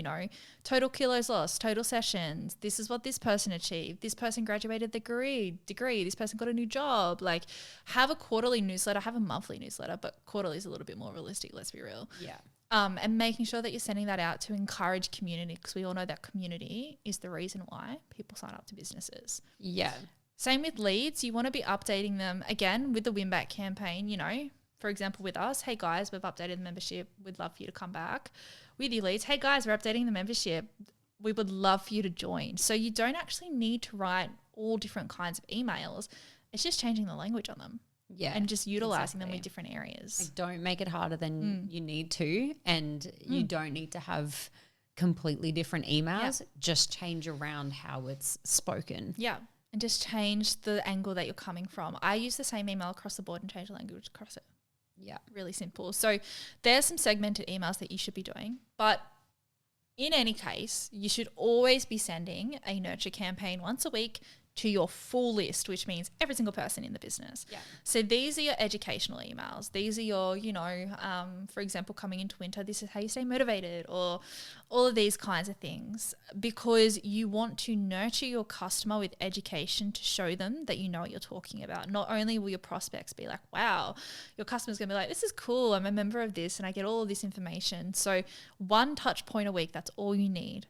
total kilos lost, total sessions. This is what this person achieved. This person graduated the degree. This person got a new job. Like have a quarterly newsletter, have a monthly newsletter, but quarterly is a little bit more realistic. Let's be real. Yeah. And making sure that you're sending that out to encourage community because we all know that community is the reason why people sign up to businesses. Yeah. Same with leads. You want to be updating them again with the win-back campaign, for example, with us. Hey guys, we've updated the membership. We'd love for you to come back. With your leads, hey guys, we're updating the membership. We would love for you to join. So you don't actually need to write all different kinds of emails. It's just changing the language on them. Yeah. And just utilizing them with different areas. Like don't make it harder than you need to. And you don't need to have completely different emails. Just change around how it's spoken. Yeah. And just change the angle that you're coming from. I use the same email across the board and change the language across it. Yeah. Really simple. So there's some segmented emails that you should be doing. But in any case, you should always be sending a nurture campaign once a week to your full list, which means every single person in the business. Yeah. So these are your educational emails. These are your, for example, coming into winter, this is how you stay motivated, or all of these kinds of things, because you want to nurture your customer with education to show them that you know what you're talking about. Not only will your prospects be like, wow, your customer's going to be like, this is cool, I'm a member of this and I get all of this information. So one touch point a week, that's all you need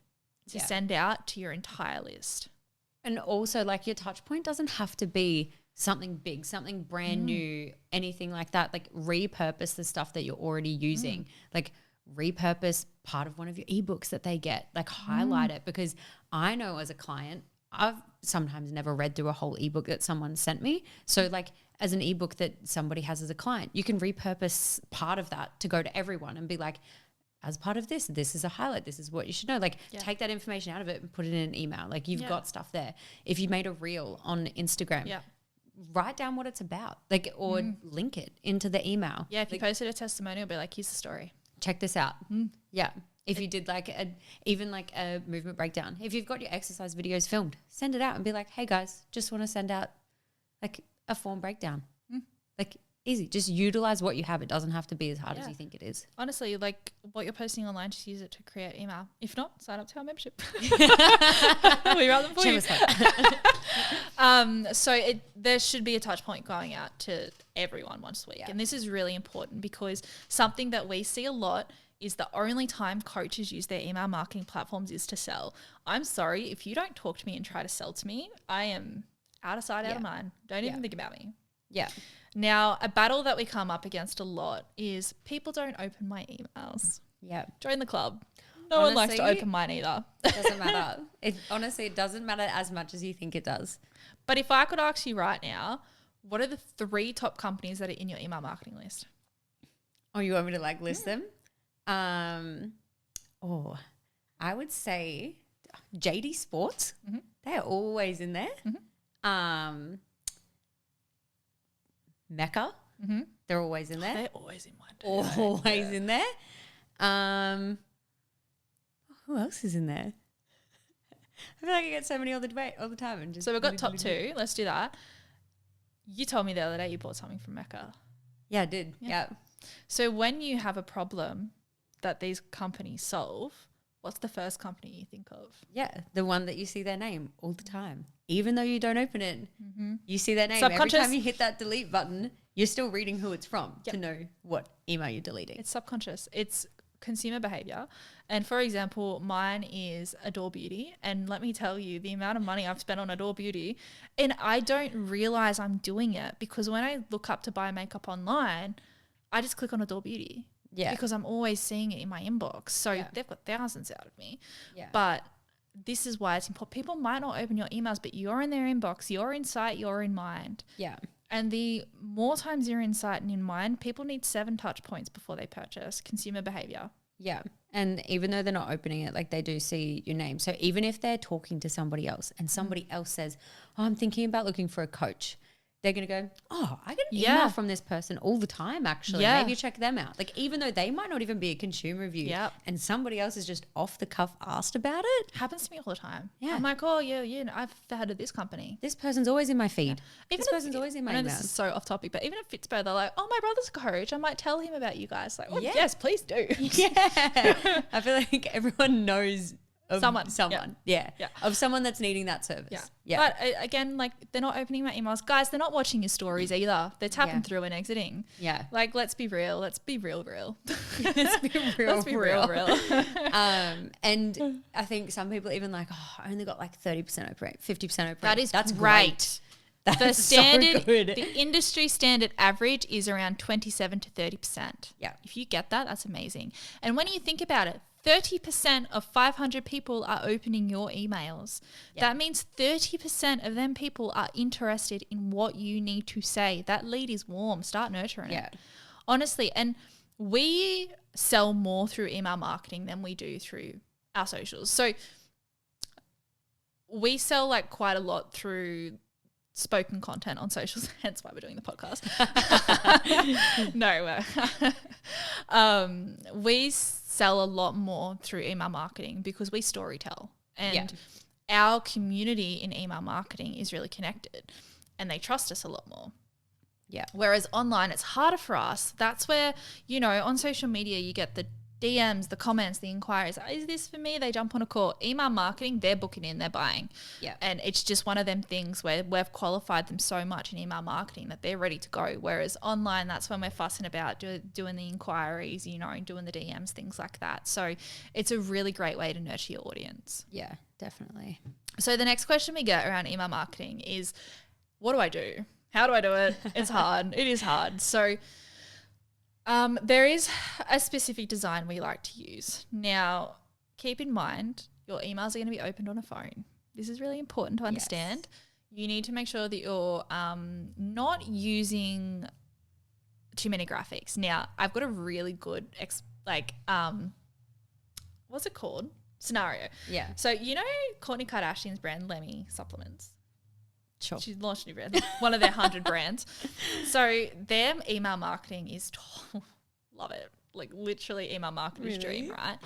to send out to your entire list. And also, like, your touch point doesn't have to be something big, something brand new, anything like that. Like, repurpose the stuff that you're already using. Like, repurpose part of one of your ebooks that they get. Like, highlight it, because I know as a client, I've sometimes never read through a whole ebook that someone sent me. So, like, as an ebook that somebody has as a client, you can repurpose part of that to go to everyone and be like, as part of this is a highlight. This is what you should know. Like, take that information out of it and put it in an email. Like, you've got stuff there. If you made a reel on Instagram, write down what it's about, like, or link it into the email. Yeah, if you posted a testimonial, be like, here's the story. Check this out. Yeah. If you did like even like a movement breakdown, if you've got your exercise videos filmed, send it out and be like, hey guys, just want to send out like a form breakdown. Like, easy. Just utilize what you have. It doesn't have to be as hard as you think it is. Honestly, like, what you're posting online, just use it to create email. If not, sign up to our membership. We write them for you. So there should be a touch point going out to everyone once a week. And this is really important, because something that we see a lot is the only time coaches use their email marketing platforms is to sell. I'm sorry, if you don't talk to me and try to sell to me, I am out of sight, out of mind. Don't even think about me. Yeah. Now, a battle that we come up against a lot is people don't open my emails. Yeah. Join the club. No one likes to open mine either. It doesn't matter. It doesn't matter as much as you think it does. But if I could ask you right now, what are the 3 top companies that are in your email marketing list? Oh, you want me to like list them? I would say JD Sports. They're always in there. Mecca. They're always in there. They're always in one. Always in there. Who else is in there? I feel like I get so many all the time. And just so we've got top 2. Let's do that. You told me the other day you bought something from Mecca. Yeah, I did. Yeah. So when you have a problem that these companies solve, what's the first company you think of? Yeah, the one that you see their name all the time. Even though you don't open it, you see their name. Subconscious. Every time you hit that delete button, you're still reading who it's from to know what email you're deleting. It's subconscious. It's consumer behavior. And for example, mine is Adore Beauty. And let me tell you, the amount of money I've spent on Adore Beauty, and I don't realize I'm doing it, because when I look up to buy makeup online, I just click on Adore Beauty. Yeah. Because I'm always seeing it in my inbox. So they've got thousands out of me. Yeah. But this is why it's important. People might not open your emails, but you're in their inbox, you're in sight, you're in mind. Yeah. And the more times you're in sight and in mind, people need 7 touch points before they purchase. Consumer behavior. Yeah. And even though they're not opening it, like, they do see your name. So even if they're talking to somebody else and somebody else says, oh, I'm thinking about looking for a coach, they're going to go, oh, I get an email from this person all the time, actually. Yeah. Maybe check them out. Like, even though they might not even be a consumer review and somebody else is just off the cuff asked about it. Happens to me all the time. Yeah. I'm like, oh, yeah, I've heard of this company. This person's always in my feed. Yeah. This person's always in my emails. This is so off topic, but even if Fitspo, they're like, oh, my brother's a coach. I might tell him about you guys. Like, oh, yes, please do. Yeah. I feel like everyone knows of someone. Yeah. Of someone that's needing that service. Yeah. But again, like, they're not opening my emails. Guys, they're not watching your stories either. They're tapping through and exiting. Yeah. Like, let's be real. Let's be real. Let's be real. And I think some people even like, oh, I only got like 30% open rate, 50% open rate. That's great. That's standard, so good. The industry standard average is around 27 to 30%. Yeah. If you get that, that's amazing. And when you think about it, 30% of 500 people are opening your emails. Yep. That means 30% of them people are interested in what you need to say. That lead is warm. Start nurturing it. Honestly, and we sell more through email marketing than we do through our socials. So we sell like quite a lot through spoken content on socials, hence why we're doing the podcast. No, we sell a lot more through email marketing because we storytell, and our community in email marketing is really connected and they trust us a lot more. Yeah. Whereas online, it's harder for us. That's where, you know, on social media, you get the DMs, the comments, the inquiries. Is this for me? They jump on a call. Email marketing, they're booking in, they're buying. Yeah. And it's just one of them things where we've qualified them so much in email marketing that they're ready to go. Whereas online, that's when we're fussing about doing the inquiries, you know, doing the DMs, things like that. So it's a really great way to nurture your audience. Yeah, definitely. So the next question we get around email marketing is, what do I do? How do I do it? It's hard. It is hard. So there is a specific design we like to use. Now, keep in mind, your emails are going to be opened on a phone. This is really important to understand. Yes. You need to make sure that you're not using too many graphics. Now, I've got a really good, what's it called? Scenario. Yeah. So, you know Kourtney Kardashian's brand, Lemme Supplements? Sure. She launched a new brand, one of their 100 brands. So their email marketing is, love it, like literally email marketer's dream, right?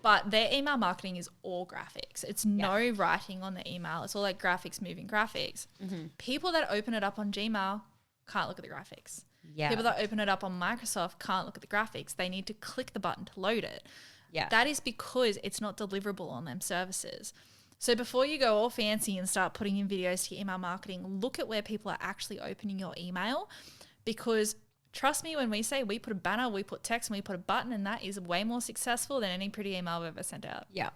But their email marketing is all graphics. It's no writing on the email. It's all like graphics, moving graphics. Mm-hmm. People that open it up on Gmail can't look at the graphics. Yeah. People that open it up on Microsoft can't look at the graphics. They need to click the button to load it. Yeah. That is because it's not deliverable on them services. So before you go all fancy and start putting in videos to your email marketing, look at where people are actually opening your email, because trust me when we say we put a banner, we put text, and we put a button, and that is way more successful than any pretty email we've ever sent out. Yeah.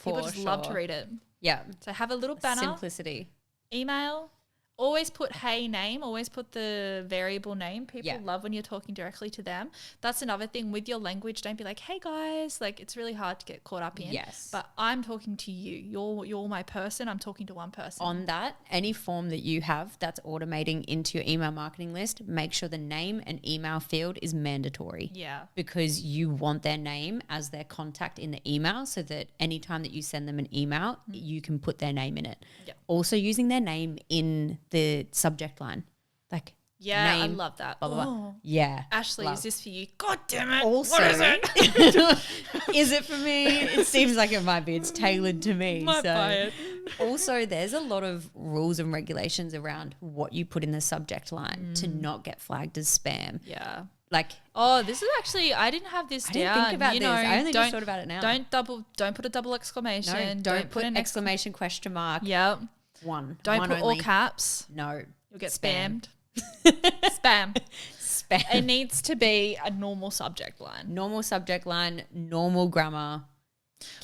People just love to read it. Yeah. So have a little banner. Simplicity. Email. Always put hey name, always put the variable name. People love when you're talking directly to them. That's another thing with your language. Don't be like, hey guys, like it's really hard to get caught up in. Yes. But I'm talking to you. You're my person. I'm talking to one person. On that, any form that you have that's automating into your email marketing list, make sure the name and email field is mandatory. Yeah. Because you want their name as their contact in the email so that anytime that you send them an email, you can put their name in it. Yeah. Also using their name in the subject line, like name, I love that. Blah, blah, blah. Yeah, Ashley, is this for you? God damn it! Also, what is it? Is it for me? It seems like it might be. It's tailored to me. Might buy it. Also, there's a lot of rules and regulations around what you put in the subject line to not get flagged as spam. Yeah. Like, this is actually, I didn't have this down. Didn't think about this. I only just thought about it now. Don't put a double exclamation. No, don't put an exclamation question mark. Yep. Don't put all caps. No. You'll get spammed. Spam. It needs to be a normal subject line. Normal subject line, normal grammar.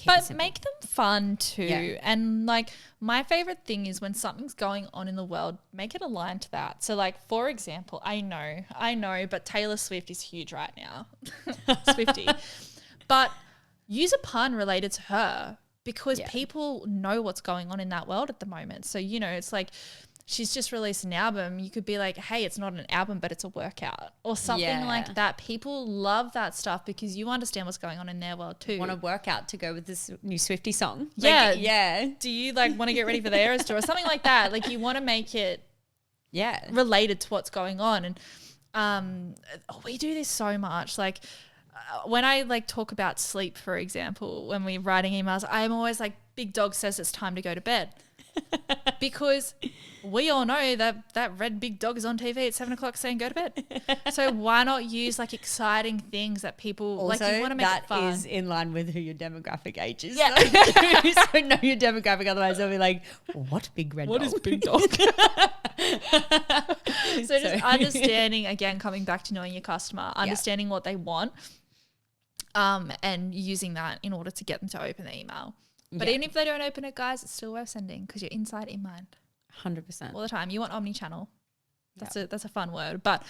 But make them fun too. Yeah. And like my favorite thing is when something's going on in the world, make it aligned to that. So like, for example, I know, but Taylor Swift is huge right now. Swiftie. But use a pun related to her. Because people know what's going on in that world at the moment. So, you know, it's like she's just released an album. You could be like, hey, it's not an album, but it's a workout or something like that. People love that stuff because you understand what's going on in their world too. Want to work out to go with this new Swiftie song? Yeah. Like, yeah. Do you like want to get ready for the Eras tour or something like that? Like you want to make it related to what's going on. And we do this so much. Like, when I like talk about sleep, for example, when we're writing emails, I'm always like, Big Dog says it's time to go to bed. Because we all know that red big dog is on TV at 7:00 saying go to bed. So why not use like exciting things that people also, like? You want to make it fun. That is in line with who your demographic age is. Yeah. So know your demographic, otherwise they'll be like, what big red dog? What is big dog? So just understanding, again, coming back to knowing your customer, understanding what they want. And using that in order to get them to open the email. But even if they don't open it, guys, it's still worth sending because you're inside in mind. 100%. All the time. You want omni-channel. That's a fun word. But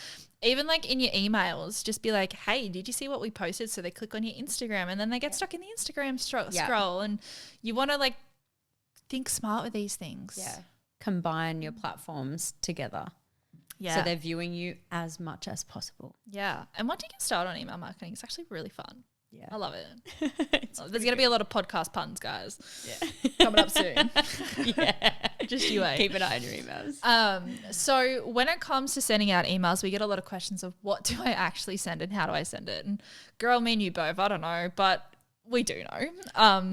even like in your emails, just be like, hey, did you see what we posted? So they click on your Instagram and then they get stuck in the Instagram scroll. And you want to like think smart with these things. Yeah. Combine your platforms together. Yeah. So they're viewing you as much as possible. Yeah. And once you get started on email marketing, it's actually really fun. Yeah. I love it. There's going to be a lot of podcast puns, guys. Yeah. Coming up soon. Just you wait. Keep an eye on your emails. So when it comes to sending out emails, we get a lot of questions of what do I actually send and how do I send it? And girl, me and you both, I don't know, but we do know.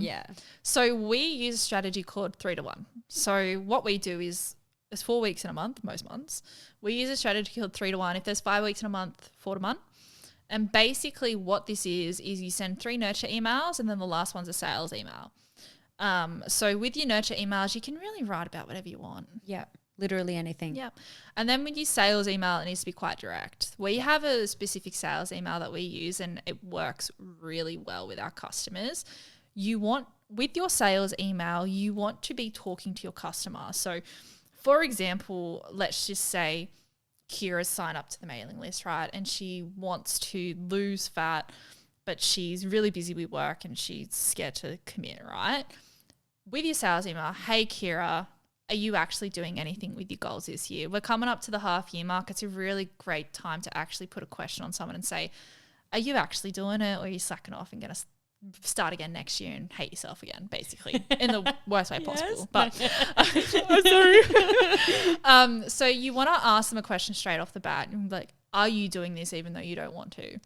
So we use a strategy called 3-to-1. So what we do is there's 4 weeks in a month, most months. We use a strategy called 3-to-1. If there's 5 weeks in a month, 4-to-1. And basically what this is you send 3 nurture emails and then the last one's a sales email. So with your nurture emails, you can really write about whatever you want. Yeah, literally anything. Yeah. And then with your sales email, it needs to be quite direct. We have a specific sales email that we use and it works really well with our customers. With your sales email, you want to be talking to your customer. So for example, let's just say Kira's signed up to the mailing list, right? And she wants to lose fat, but she's really busy with work and she's scared to commit, right? With your sales email, hey Kira, are you actually doing anything with your goals this year? We're coming up to the half year mark. It's a really great time to actually put a question on someone and say, are you actually doing it or are you slacking off and going to start again next year and hate yourself again, basically, in the worst way possible. But so you want to ask them a question straight off the bat, like, are you doing this even though you don't want to?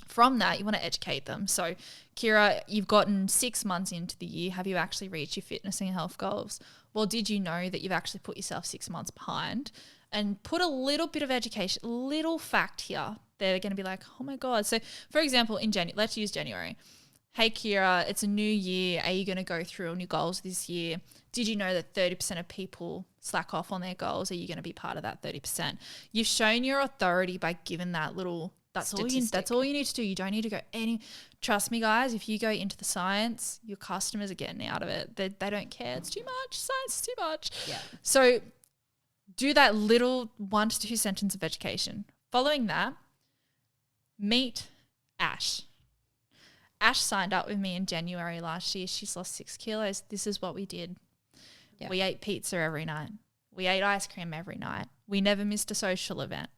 From that, you want to educate them. So, Kira, you've gotten 6 months into the year. Have you actually reached your fitness and health goals? Well, did you know that you've actually put yourself 6 months behind? And put a little bit of education, little fact here. They're going to be like, oh my God. So, for example, in January, let's use January. Hey, Kira, it's a new year. Are you going to go through all your goals this year? Did you know that 30% of people slack off on their goals? Are you going to be part of that 30%? You've shown your authority by giving that little That's all you need to do. You don't need to go any. Trust me, guys, if you go into the science, your customers are getting out of it. They don't care. It's too much. Science is too much. Yeah. So do that little 1 to 2 sentence of education. Following that, meet Ash. Ash signed up with me in January last year. She's lost 6 kilos. This is what we did. Yeah. We ate pizza every night. We ate ice cream every night. We never missed a social event.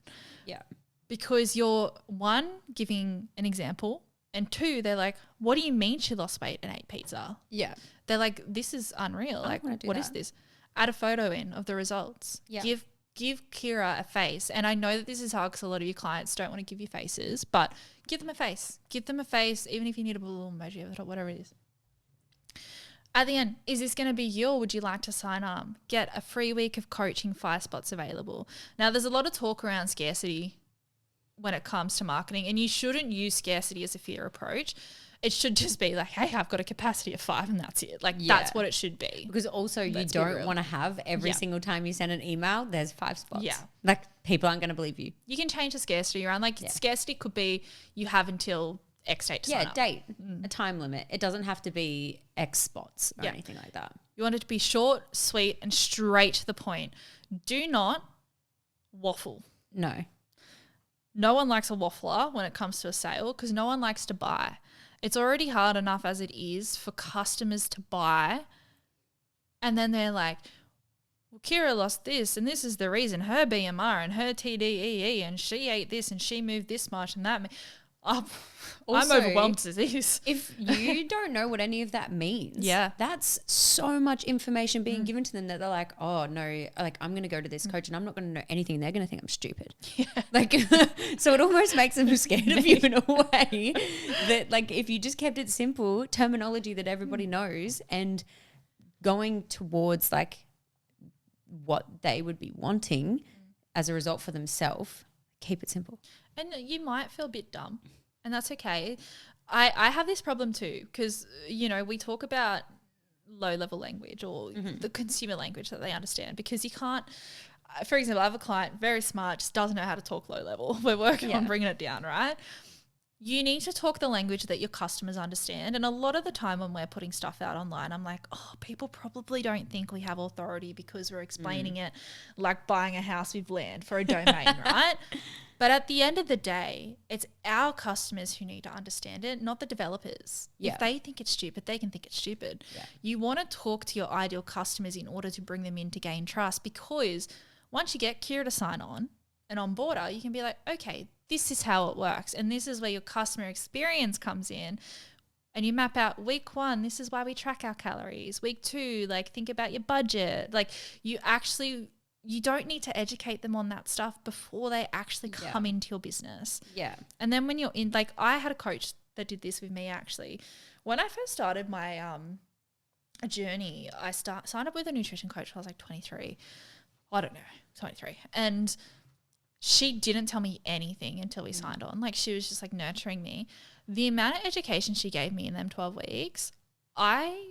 Yeah. Because you're, 1, giving an example, and 2, they're like, what do you mean she lost weight and ate pizza? Yeah. They're like, this is unreal. Like, what is this? Add a photo in of the results. Yeah. Give Kira a face. And I know that this is hard because a lot of your clients don't want to give you faces, but give them a face. Give them a face, even if you need a little emoji of it or whatever it is. At the end, is this going to be you or would you like to sign up? Get a free week of coaching, 5 spots available. Now, there's a lot of talk around scarcity when it comes to marketing, and you shouldn't use scarcity as a fear approach. It should just be like, hey, I've got a capacity of 5 and that's it. Like, that's what it should be. Because also you don't want to have every single time you send an email, there's 5 spots. Yeah. Like, people aren't going to believe you. You can change the scarcity around. Like, scarcity could be you have until X date to sign up. Date, a time limit. It doesn't have to be X spots or anything like that. You want it to be short, sweet, and straight to the point. Do not waffle. No. No one likes a waffler when it comes to a sale because no one likes to buy. It's already hard enough as it is for customers to buy. And then they're like, well, Kira lost this and this is the reason, her BMR and her TDEE and she ate this and she moved this much and that. I'm overwhelmed as is. If you don't know what any of that means, that's so much information being given to them that they're like, oh no, like I'm going to go to this coach and I'm not going to know anything. They're going to think I'm stupid. Yeah. Like, so it almost makes them scared of you in a way that, like, if you just kept it simple, terminology that everybody knows and going towards like what they would be wanting as a result for themselves, keep it simple. And you might feel a bit dumb, and that's okay. I have this problem too because, you know, we talk about low-level language or the consumer language that they understand because you can't – for example, I have a client, very smart, just doesn't know how to talk low-level. We're working on bringing it down, right? You need to talk the language that your customers understand. And a lot of the time when we're putting stuff out online, I'm like, oh, people probably don't think we have authority because we're explaining it like buying a house with land for a domain, right? But at the end of the day, it's our customers who need to understand it, not the developers. Yeah. If they think it's stupid, they can think it's stupid. Yeah. You want to talk to your ideal customers in order to bring them in to gain trust because once you get Kira to sign on and on board, you can be like, okay, this is how it works. And this is where your customer experience comes in. and you map out week 1, this is why we track our calories. Week 2, like think about your budget. Like you don't need to educate them on that stuff before they actually come into your business. Yeah. And then when you're in, like I had a coach that did this with me actually. When I first started my journey, I signed up with a nutrition coach when I was like 23. I don't know, 23. And she didn't tell me anything until we signed on. Like she was just like nurturing me. The amount of education she gave me in them 12 weeks, I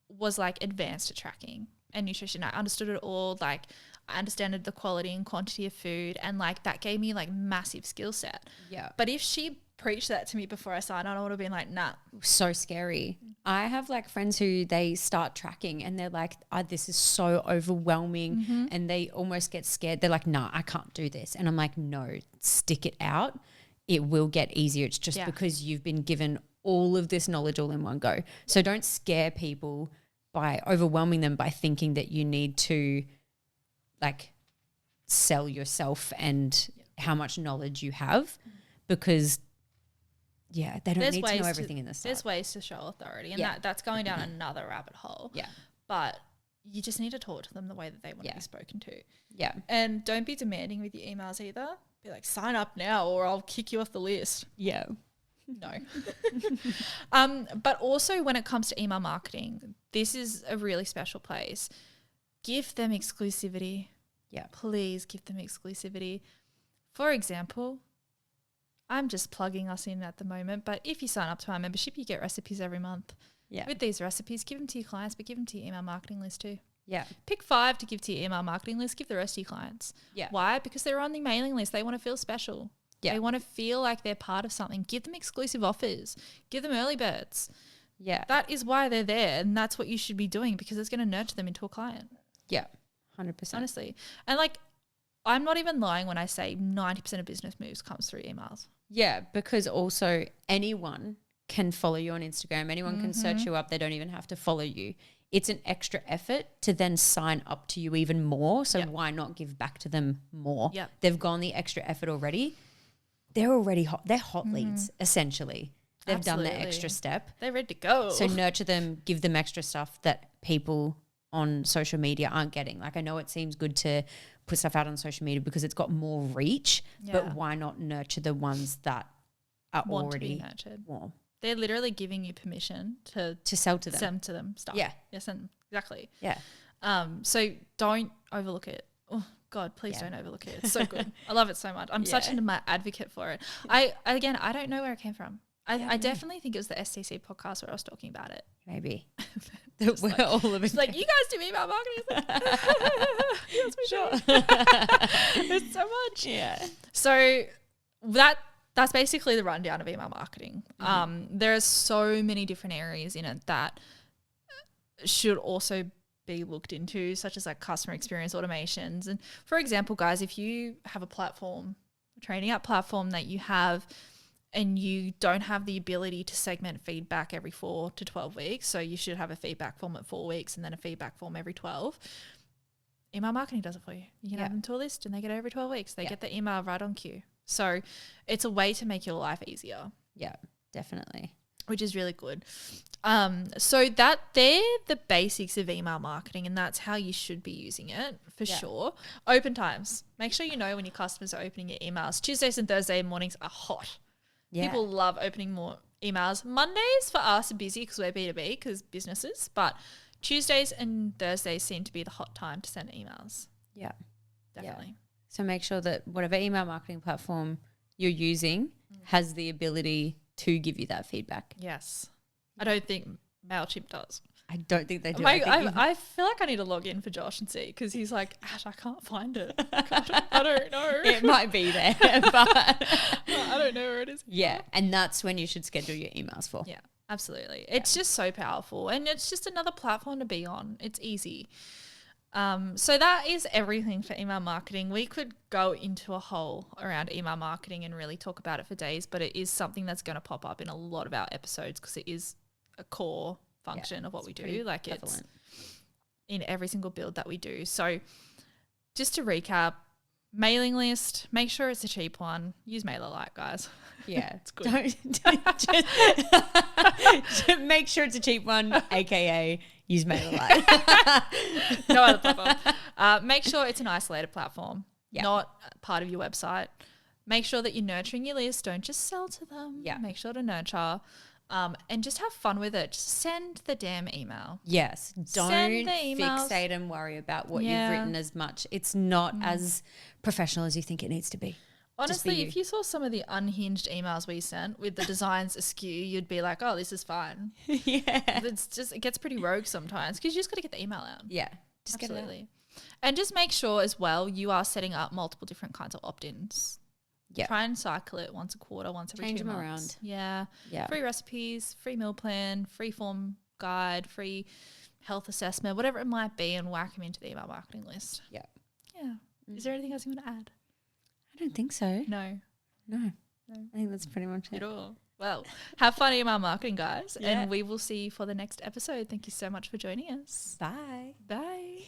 was like advanced at tracking and nutrition. I understood it all. Like I understood the quality and quantity of food, and like that gave me like massive skill set. Yeah. But if she preached that to me before I signed on, I would have been like, nah. So scary. I have like friends who they start tracking and they're like, this is so overwhelming, and they almost get scared. They're like, nah, I can't do this. And I'm like, no, stick it out. It will get easier. It's just because you've been given all of this knowledge all in one go. So don't scare people by overwhelming them by thinking that you need to like sell yourself and how much knowledge you have, because they don't need to know everything in the start. There's ways to show authority, and that's going down another rabbit hole. Yeah. But you just need to talk to them the way that they want to be spoken to. Yeah. And don't be demanding with your emails either. Be like, sign up now or I'll kick you off the list. Yeah. No. But also when it comes to email marketing, this is a really special place. Give them exclusivity. Yeah. Please give them exclusivity. For example, I'm just plugging us in at the moment, but if you sign up to our membership, you get recipes every month. Yeah. With these recipes, give them to your clients, but give them to your email marketing list too. Yeah. Pick 5 to give to your email marketing list, give the rest to your clients. Yeah. Why? Because they're on the mailing list. They want to feel special. Yeah. They want to feel like they're part of something. Give them exclusive offers. Give them early birds. Yeah. That is why they're there, and that's what you should be doing, because it's going to nurture them into a client. Yeah. 100%. Honestly. And like, I'm not even lying when I say 90% of business moves comes through emails. Yeah, because also anyone can follow you on Instagram. Anyone can search you up. They don't even have to follow you. It's an extra effort to then sign up to you even more. So why not give back to them more? Yep. They've gone the extra effort already. They're already hot. They're hot leads, essentially. They've done the extra step. They're ready to go. So nurture them, give them extra stuff that people on social media aren't getting. Like I know it seems good to put stuff out on social media because it's got more reach, but why not nurture the ones that are already nurtured? Warm? They're literally giving you permission to sell to them. Send to them stuff. Yeah. Yes, and exactly. Yeah. So don't overlook it. Oh God, please don't overlook it. It's so good. I love it so much. I'm such an advocate for it. I don't know where it came from. I definitely think it was the STC podcast where I was talking about it. Maybe. We're like, all of it. Like, you guys do email marketing. Yes, we sure. It's so much. Yeah. So that's basically the rundown of email marketing. There are so many different areas in it that should also be looked into, such as like customer experience automations. And for example, guys, if you have a platform, a training app platform that you have, and you don't have the ability to segment feedback every 4 to 12 weeks, so you should have a feedback form at 4 weeks and then a feedback form every 12. Email marketing does it for you. You can add them to a list and they get it every 12 weeks. They get the email right on cue. So it's a way to make your life easier. Yeah, definitely. Which is really good. So that they're the basics of email marketing, and that's how you should be using it for sure. Open times. Make sure you know when your customers are opening your emails. Tuesdays and Thursday mornings are hot. Yeah. People love opening more emails. Mondays for us are busy because we're B2B, because businesses, but Tuesdays and Thursdays seem to be the hot time to send emails. Yeah. Definitely. Yeah. So make sure that whatever email marketing platform you're using has the ability to give you that feedback. Yes. I don't think MailChimp does. I don't think they do. I feel like I need to log in for Josh and see, because he's like, Ash, I can't find it. I don't know. It might be there, but I don't know where it is. Yeah, and that's when you should schedule your emails for. Yeah, absolutely. It's just so powerful, and it's just another platform to be on. It's easy. So that is everything for email marketing. We could go into a hole around email marketing and really talk about it for days, but it is something that's going to pop up in a lot of our episodes because it is a core function of what we do. Like prevalent. It's in every single build that we do. So just to recap, Mailing list, make sure it's a cheap one. Use MailerLite, guys. Yeah, it's good. Don't just make sure it's a cheap one, aka use MailerLite. No other platform. Make sure it's an isolated platform, not part of your website. Make sure that you're nurturing your list. Don't just sell to them. Yeah. Make sure to nurture. And just have fun with it. Just send the damn email. Yes. Don't fixate and worry about what you've written as much. It's not as professional as you think it needs to be. Honestly, if you saw some of the unhinged emails we sent with the designs askew, you'd be like, oh, this is fine. Yeah. It gets pretty rogue sometimes because you just got to get the email out. Yeah. Just absolutely. Get it out. And just make sure as well you are setting up multiple different kinds of opt-ins. Yeah. Try and cycle it once a quarter, once every 2 months. Change them around. Yeah. Yeah. Free recipes, free meal plan, free form guide, free health assessment, whatever it might be, and whack them into the email marketing list. Yeah. Yeah. Is there anything else you want to add? I don't think so. No. I think that's pretty much it. Well, have fun email marketing, guys, and we will see you for the next episode. Thank you so much for joining us. Bye. Bye.